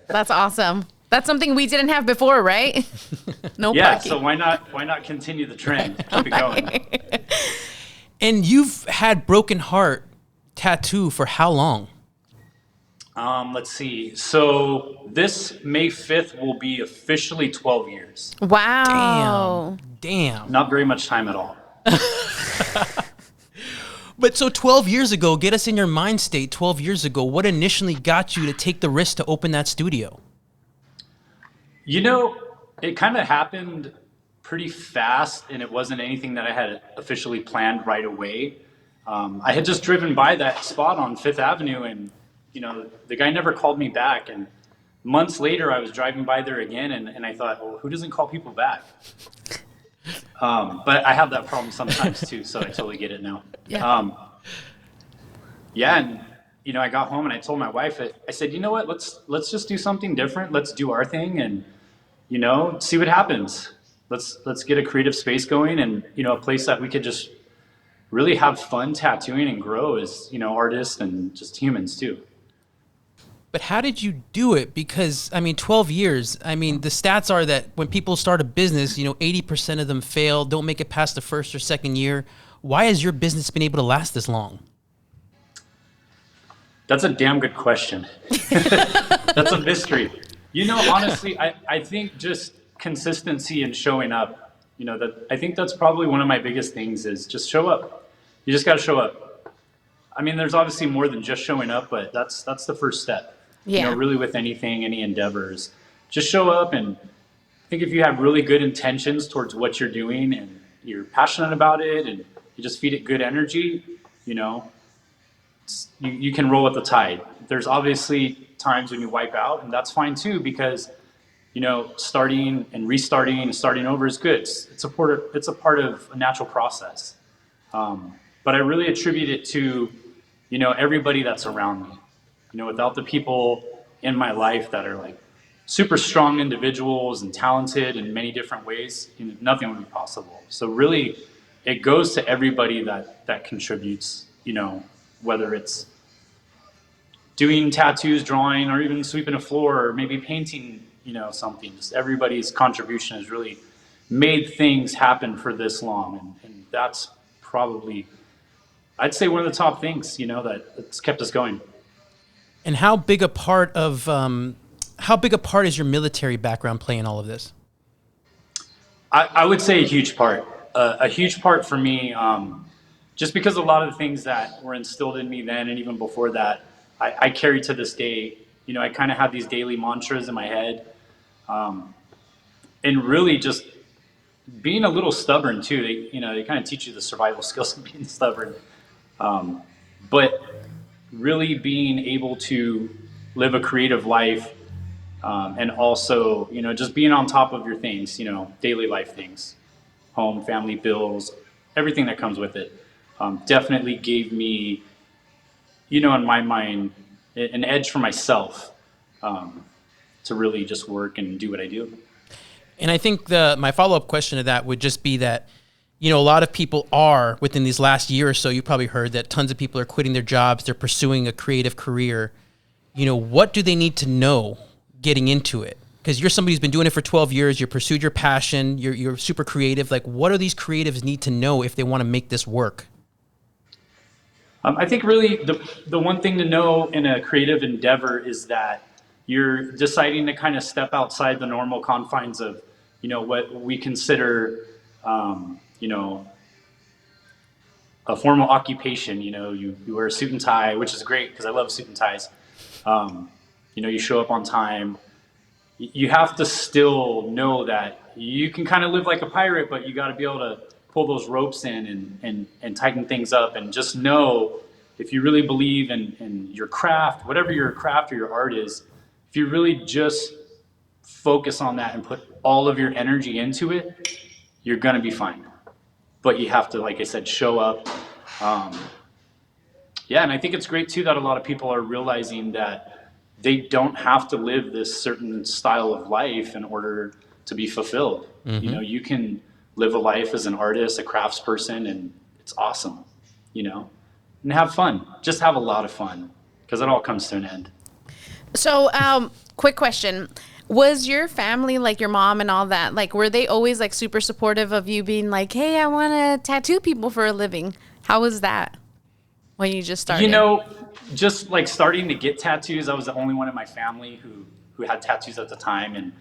That's awesome. That's something we didn't have before, right? No Yeah, parking. so why not continue the trend? Keep it going. And you've had Broken Heart tattoo for how long? Let's see. So this May 5th will be officially 12 years. Wow. Damn. Not very much time at all. But so 12 years ago, get us in your mind state 12 years ago, what initially got you to take the risk to open that studio? You know, it kind of happened pretty fast, and it wasn't anything that I had officially planned right away. I had just driven by that spot on Fifth Avenue, and you know, the guy never called me back. And months later, I was driving by there again, and I thought, well, who doesn't call people back? But I have that problem sometimes too, so I totally get it now. Yeah. Yeah, and you know, I got home and I told my wife, I said, you know what, let's just do something different. Let's do our thing, and you know, see what happens. Let's get a creative space going, and you know, a place that we could just really have fun tattooing and grow as, you know, artists and just humans too. But how did you do it? Because, I mean, 12 years, I mean, the stats are that when people start a business, you know, 80% of them fail, don't make it past the first or second year. Why has your business been able to last this long? That's a damn good question. That's a mystery. You know, honestly, I think just consistency and showing up, you know, that I think that's probably one of my biggest things is just show up. You just got to show up. I mean, there's obviously more than just showing up, but that's the first step. Yeah. You know, really with anything, any endeavors, just show up. And I think if you have really good intentions towards what you're doing and you're passionate about it and you just feed it good energy, you know, you can roll with the tide. There's obviously times when you wipe out, and that's fine too, because you know, starting and restarting and starting over is good. It's a part of a natural process. But I really attribute it to, you know, everybody that's around me. You know, without the people in my life that are like super strong individuals and talented in many different ways, you know, nothing would be possible. So really, it goes to everybody that contributes, you know, whether it's doing tattoos, drawing, or even sweeping a floor, or maybe painting, you know, something. Just everybody's contribution has really made things happen for this long, and that's probably, I'd say, one of the top things, you know, that's kept us going. And how big a part is your military background play in all of this? I would say a huge part. A huge part for me, just because a lot of the things that were instilled in me then and even before that, I carry to this day. You know, I kind of have these daily mantras in my head. And really just being a little stubborn too. They kind of teach you the survival skills of being stubborn. But really being able to live a creative life, and also, you know, just being on top of your things, you know, daily life things, home, family, bills, everything that comes with it, definitely gave me, you know, in my mind, an edge for myself, to really just work and do what I do. And I think my follow-up question to that would just be that, you know, a lot of people are, within these last year or so, you probably heard that tons of people are quitting their jobs, they're pursuing a creative career. You know, what do they need to know getting into it? Because you're somebody who's been doing it for 12 years, you pursued your passion, you're super creative. Like, what do these creatives need to know if they want to make this work? I think really the one thing to know in a creative endeavor is that you're deciding to kind of step outside the normal confines of, what we consider, a formal occupation. You wear a suit and tie, which is great because I love suit and ties. You show up on time. You have to still know that you can kind of live like a pirate, but you got to be able to pull those ropes in and tighten things up, and just know, if you really believe in your craft, whatever your craft or your art is, if you really just focus on that and put all of your energy into it, you're going to be fine. But you have to, like I said, show up. And I think it's great too that a lot of people are realizing that they don't have to live this certain style of life in order to be fulfilled. Mm-hmm. You can live a life as an artist, a craftsperson, and it's awesome, and have fun. Just have a lot of fun, because it all comes to an end. So, quick question. Was your family, like your mom and all that, like, were they always like super supportive of you being like, hey, I want to tattoo people for a living? How was that when you just started? Just like starting to get tattoos, I was the only one in my family who had tattoos at the time. And,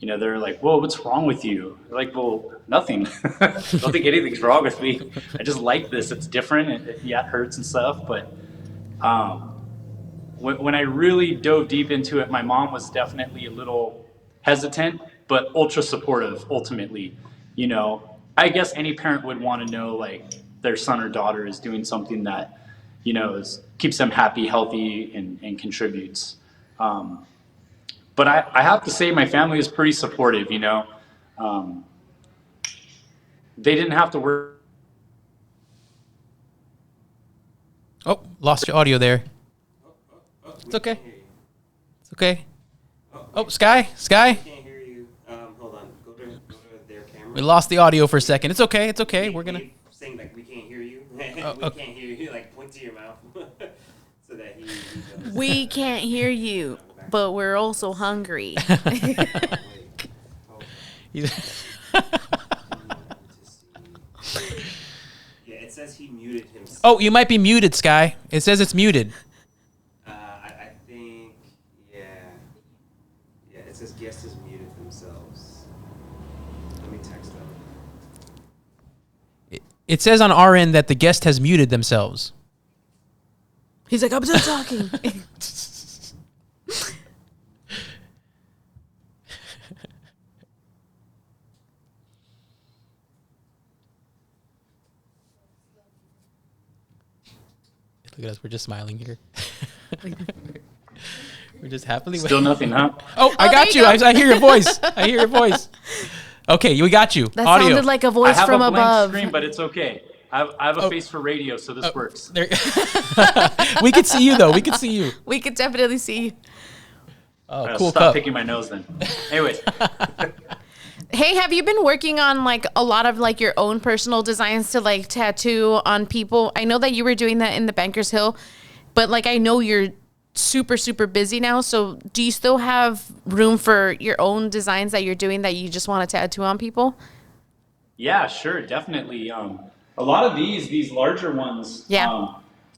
they're like, whoa, what's wrong with you? They're like, well, nothing. I don't think anything's wrong with me. I just like this. It's different. It hurts and stuff. But when I really dove deep into it, my mom was definitely a little hesitant, but ultra supportive ultimately. I guess any parent would want to know, like, their son or daughter is doing something that, keeps them happy, healthy, and contributes. But I have to say my family is pretty supportive, They didn't have to work. Oh, lost your audio there. It's okay. It's okay. Oh, Sky. Can't hear you. Hold on. Go to their camera. We lost the audio for a second. It's okay. It's okay. We're gonna saying like we can't hear you. We can't hear you. Like point to your mouth so that he does. We can't hear you, but we're also hungry. Yeah, it says he muted himself. Oh, you might be muted, Sky. It says it's muted. I think, yeah, it says guests has muted themselves. Let me text them. It says on our end that the guest has muted themselves. He's like, I'm still talking. Look at us. We're just smiling here. We're just happily Still nothing, huh? Oh, I got you. I hear your voice. I hear your voice. Okay, we got you. That Audio. sounded like a voice from I have a blank above. screen, but it's okay. I have a face for radio, so this works. There. We could see you, though. We could see you. We could definitely see you. Oh, cool Stop cup. picking my nose then. Anyways. Hey, have you been working on like a lot of like your own personal designs to like tattoo on people? I know that you were doing that in the Bankers Hill, but like I know you're super, super busy now. So do you still have room for your own designs that you're doing that you just want to tattoo on people? Yeah, sure, definitely. A lot of these larger ones, Yeah.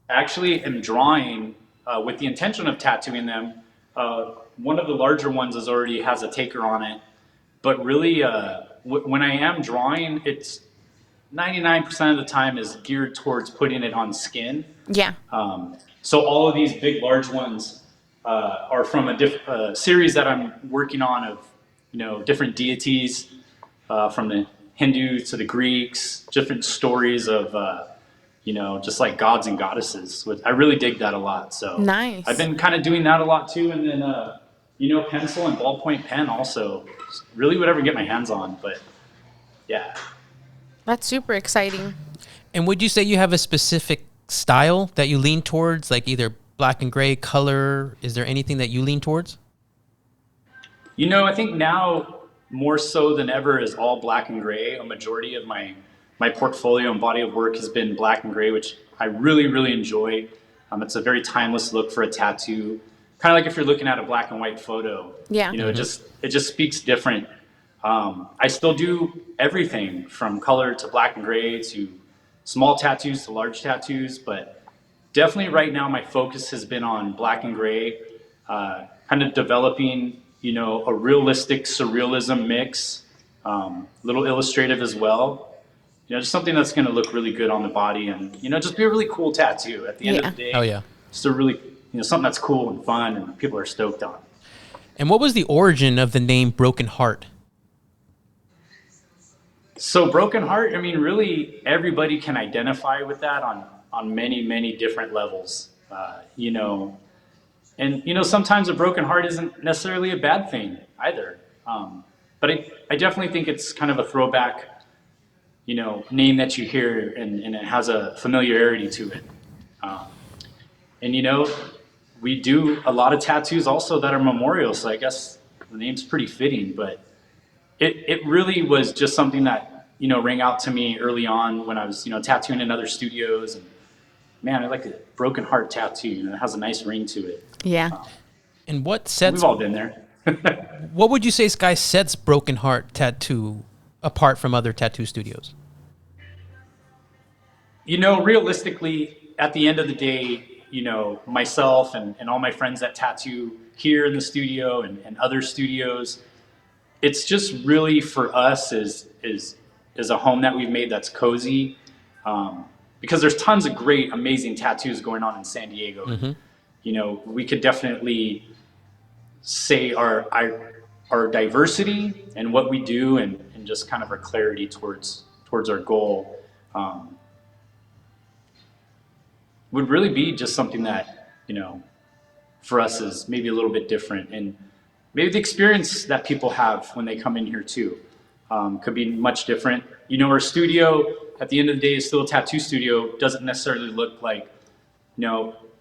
actually am drawing with the intention of tattooing them. One of the larger ones already has a taker on it, but really, when I am drawing, it's 99% of the time is geared towards putting it on skin. Yeah. So all of these big, large ones are from a series that I'm working on of, different deities, from the Hindu to the Greeks, different stories of, just like gods and goddesses. I really dig that a lot. So Nice. I've been kind of doing that a lot too. And then, pencil and ballpoint pen also. Really whatever I get my hands on, but yeah. That's super exciting. And would you say you have a specific style that you lean towards, like either black and gray, color? Is there anything that you lean towards? I think now more so than ever is all black and gray. A majority of my portfolio and body of work has been black and gray, which I really, really enjoy. It's a very timeless look for a tattoo. Kind of like if you're looking at a black and white photo. Yeah. It just speaks different. I still do everything from color to black and gray to small tattoos to large tattoos, but definitely right now my focus has been on black and gray. kind of developing, a realistic surrealism mix, little illustrative as well. Just something that's going to look really good on the body and, just be a really cool tattoo at the end of the day. Oh, yeah. Just a really, something that's cool and fun and people are stoked on. And what was the origin of the name Broken Heart? So Broken Heart, really everybody can identify with that on many, many different levels, And, sometimes a broken heart isn't necessarily a bad thing either. But I definitely think it's kind of a throwback, name that you hear and it has a familiarity to it. And, we do a lot of tattoos also that are memorials. So I guess the name's pretty fitting, but it really was just something that, rang out to me early on when I was, tattooing in other studios. And man, I like a broken heart tattoo. It has a nice ring to it. Yeah. And what sets... We've all been there. What would you say, Sky, sets Broken Heart Tattoo apart from other tattoo studios? Realistically, at the end of the day, myself and all my friends that tattoo here in the studio and other studios, it's just really for us is a home that we've made that's cozy. Because there's tons of great, amazing tattoos going on in San Diego. Mm-hmm. We could definitely say our diversity and what we do and just kind of our clarity towards our goal would really be just something that, for us is maybe a little bit different. And maybe the experience that people have when they come in here too could be much different. Our studio, at the end of the day, is still a tattoo studio. Doesn't necessarily look like,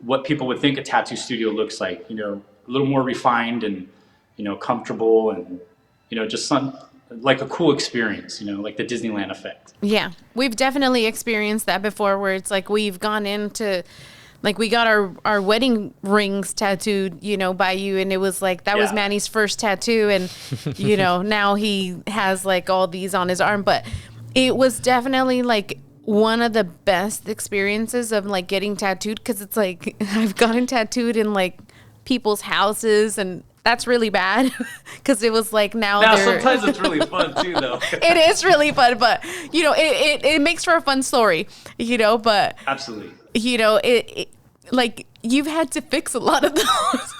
what people would think a tattoo studio looks like. A little more refined and, comfortable and, just like a cool experience, like the Disneyland effect. Yeah, we've definitely experienced that before where it's like we've gone into, like we got our wedding rings tattooed, by you. And it was like, that was Manny's first tattoo. And, now he has like all these on his arm. But it was definitely like one of the best experiences of like getting tattooed. Cause it's like, I've gotten tattooed in like people's houses and that's really bad because it was like now sometimes it's really fun too though. It is really fun, but it makes for a fun story, but absolutely, it like you've had to fix a lot of those.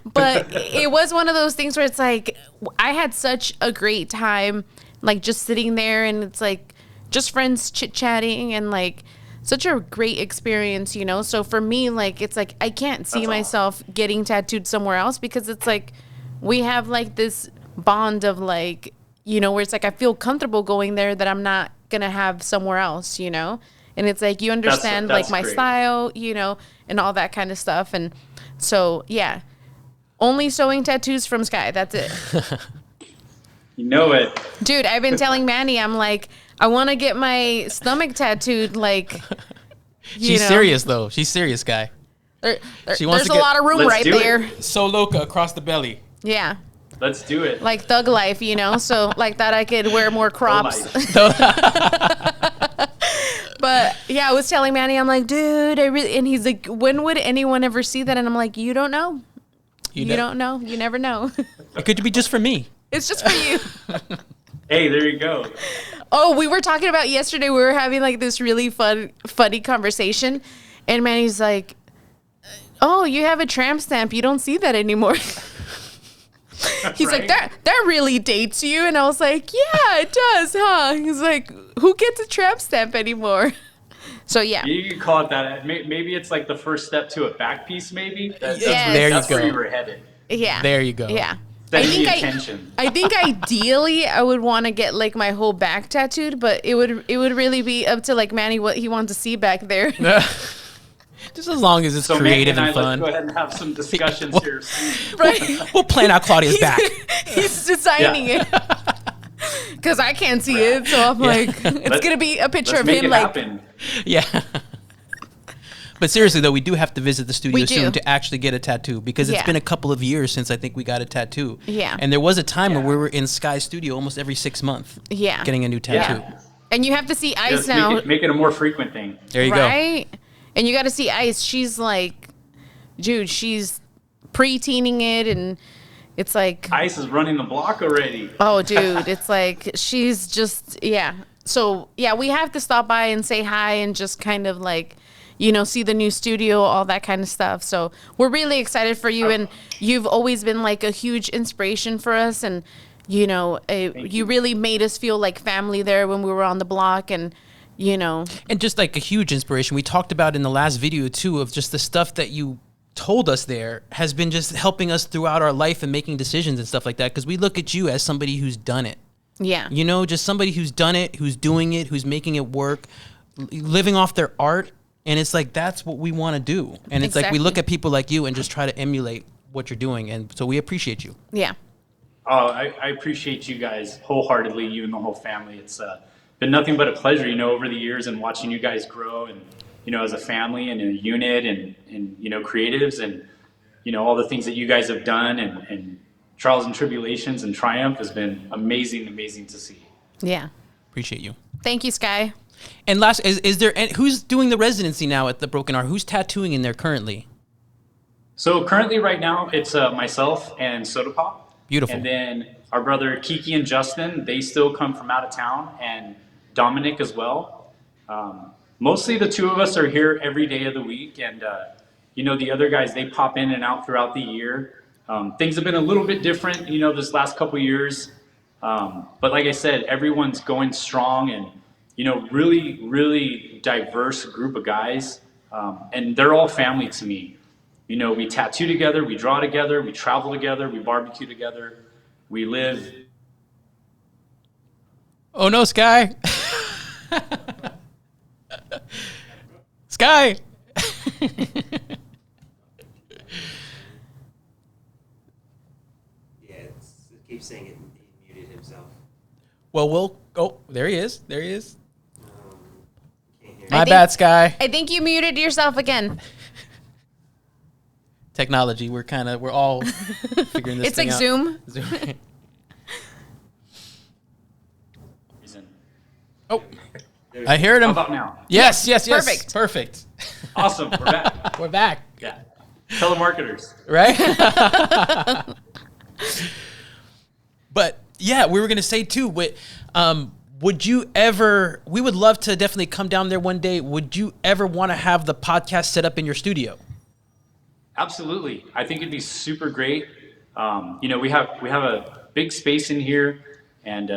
But it was one of those things where it's like I had such a great time like just sitting there and it's like just friends chit-chatting and like such a great experience, So for me, like, it's like, I can't see myself getting tattooed somewhere else because it's like, we have like this bond of like, where it's like, I feel comfortable going there that I'm not going to have somewhere else, And it's like, you understand that's like my great style, and all that kind of stuff. And so, yeah, only sewing tattoos from Sky. That's it. It. Dude, I've been telling Manny, I'm like, I want to get my stomach tattooed, like, She's serious, though. She's serious, Guy. There's a lot of room right there. So loca across the belly. Yeah. Let's do it. Like thug life, So like that I could wear more crops. But, yeah, I was telling Manny, I'm like, dude, and he's like, when would anyone ever see that? And I'm like, you don't know. You don't know. You never know. It could be just for me. It's just for you. Hey, there you go. Oh, we were talking about yesterday. We were having like this really funny conversation. And Manny's like, oh, you have a tramp stamp. You don't see that anymore. He's right? like, that really dates you. And I was like, yeah, it does, huh? He's like, who gets a tramp stamp anymore? So, yeah. You can call it that. Maybe it's like the first step to a back piece, maybe. Yes. There you go. Where you were headed. Yeah. There you go. Yeah. I think ideally I would want to get like my whole back tattooed, but it would really be up to like Manny what he wants to see back there. Just as long as it's creative and fun. Let's go ahead and have some discussions here. Right. We'll plan out Claudia's back. He's designing it. Because I can't see it, so I'm like, it's going to be a picture of him like. Happen. Yeah. But seriously, though, we do have to visit the studio soon to actually get a tattoo because it's been a couple of years since I think we got a tattoo. Yeah. And there was a time when we were in Sky's studio almost every 6 months getting a new tattoo. Yeah. And you have to see Ice now. Make it a more frequent thing. There you go. Right? And you got to see Ice. She's like, dude, she's pre-teening it, and it's like Ice is running the block already. oh, dude, it's like she's just So yeah, we have to stop by and say hi and just kind of like, see the new studio, all that kind of stuff. So we're really excited for you, and you've always been like a huge inspiration for us, and you really made us feel like family there when we were on the block, and and just like a huge inspiration. We talked about in the last video too of just the stuff that you told us there has been just helping us throughout our life and making decisions and stuff like that, because we look at you as somebody who's done it. Yeah. Just somebody who's done it, who's doing it, who's making it work, living off their art. And it's like, that's what we want to do. And it's like, we look at people like you and just try to emulate what you're doing. And so we appreciate you. Yeah. Oh, I appreciate you guys wholeheartedly, you and the whole family. It's been nothing but a pleasure, over the years, and watching you guys grow, and, as a family and a unit, and creatives, and, all the things that you guys have done, and trials and tribulations and triumph has been amazing to see. Yeah. Appreciate you. Thank you, Sky. And last, is there, who's doing the residency now at the Broken Heart? Who's tattooing in there currently? So currently right now, it's myself and Soda Pop. Beautiful. And then our brother Kiki and Justin, they still come from out of town, and Dominic as well. Mostly the two of us are here every day of the week, and the other guys, they pop in and out throughout the year. Things have been a little bit different, this last couple years. But like I said, everyone's going strong, and, really, really diverse group of guys. And they're all family to me. We tattoo together, we draw together, we travel together, we barbecue together, we live. Oh no, Sky. Sky. It keeps saying it. He muted himself. Well, oh, there he is. There he is. Can't hear. My bad, Sky. I think you muted yourself again. Technology. We're all figuring this It's thing like out. Zoom. Oh, I heard him. How about now? Yes. Perfect. Awesome, we're back. We're back. Yeah. Telemarketers. Right? But yeah, we were going to say too, would you ever, we would love to definitely come down there one day. Would you ever want to have the podcast set up in your studio? Absolutely. I think it'd be super great. We have a big space in here, and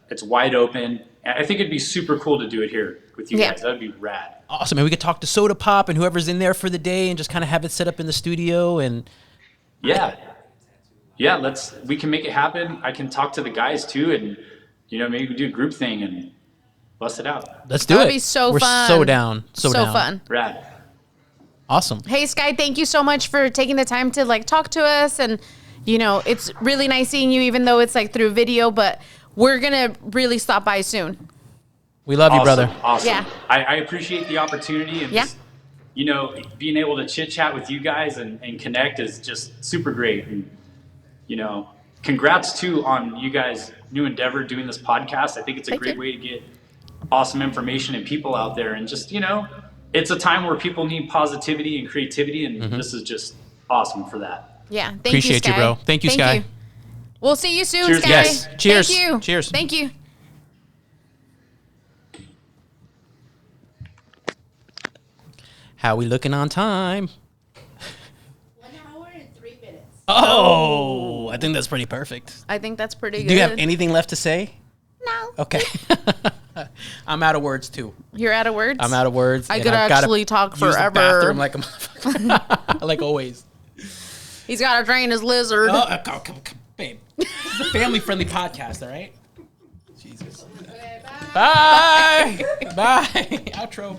it's wide open. I think it'd be super cool to do it here with you guys. That'd be rad. Awesome. And we could talk to Soda Pop and whoever's in there for the day and just kind of have it set up in the studio. And yeah, we can make it happen. I can talk to the guys too, and maybe we do a group thing and bust it out. Let's do it. That'd be so fun. We're so down. So down. Fun. Rad. Awesome. Hey, Sky, thank you so much for taking the time to talk to us, and it's really nice seeing you, even though it's through video, but we're gonna really stop by soon. We love you, brother. Awesome. Yeah. I appreciate the opportunity, and just, being able to chit chat with you guys and connect is just super great. And congrats too on you guys' new endeavor doing this podcast. I think it's a great way to get awesome information and people out there, and just it's a time where people need positivity and creativity, and this is just awesome for that. Yeah. Thank Appreciate you, Sky. you, bro. Thank you, Sky. We'll see you soon, Cheers, Sky. yes. Cheers. Thank you. Cheers. Thank you. How we looking on time? 1 hour and 3 minutes. Oh, I think that's pretty perfect. I think that's pretty good. Do you have anything left to say? No. Okay. I'm out of words too. You're out of words? I'm out of words. I and could I've gotta actually talk use the forever. bathroom like a motherfucker. Like always. He's got to train his lizard. Oh, come, babe. This is a family-friendly podcast, all right? Jesus. Okay, Bye. Bye. Outro.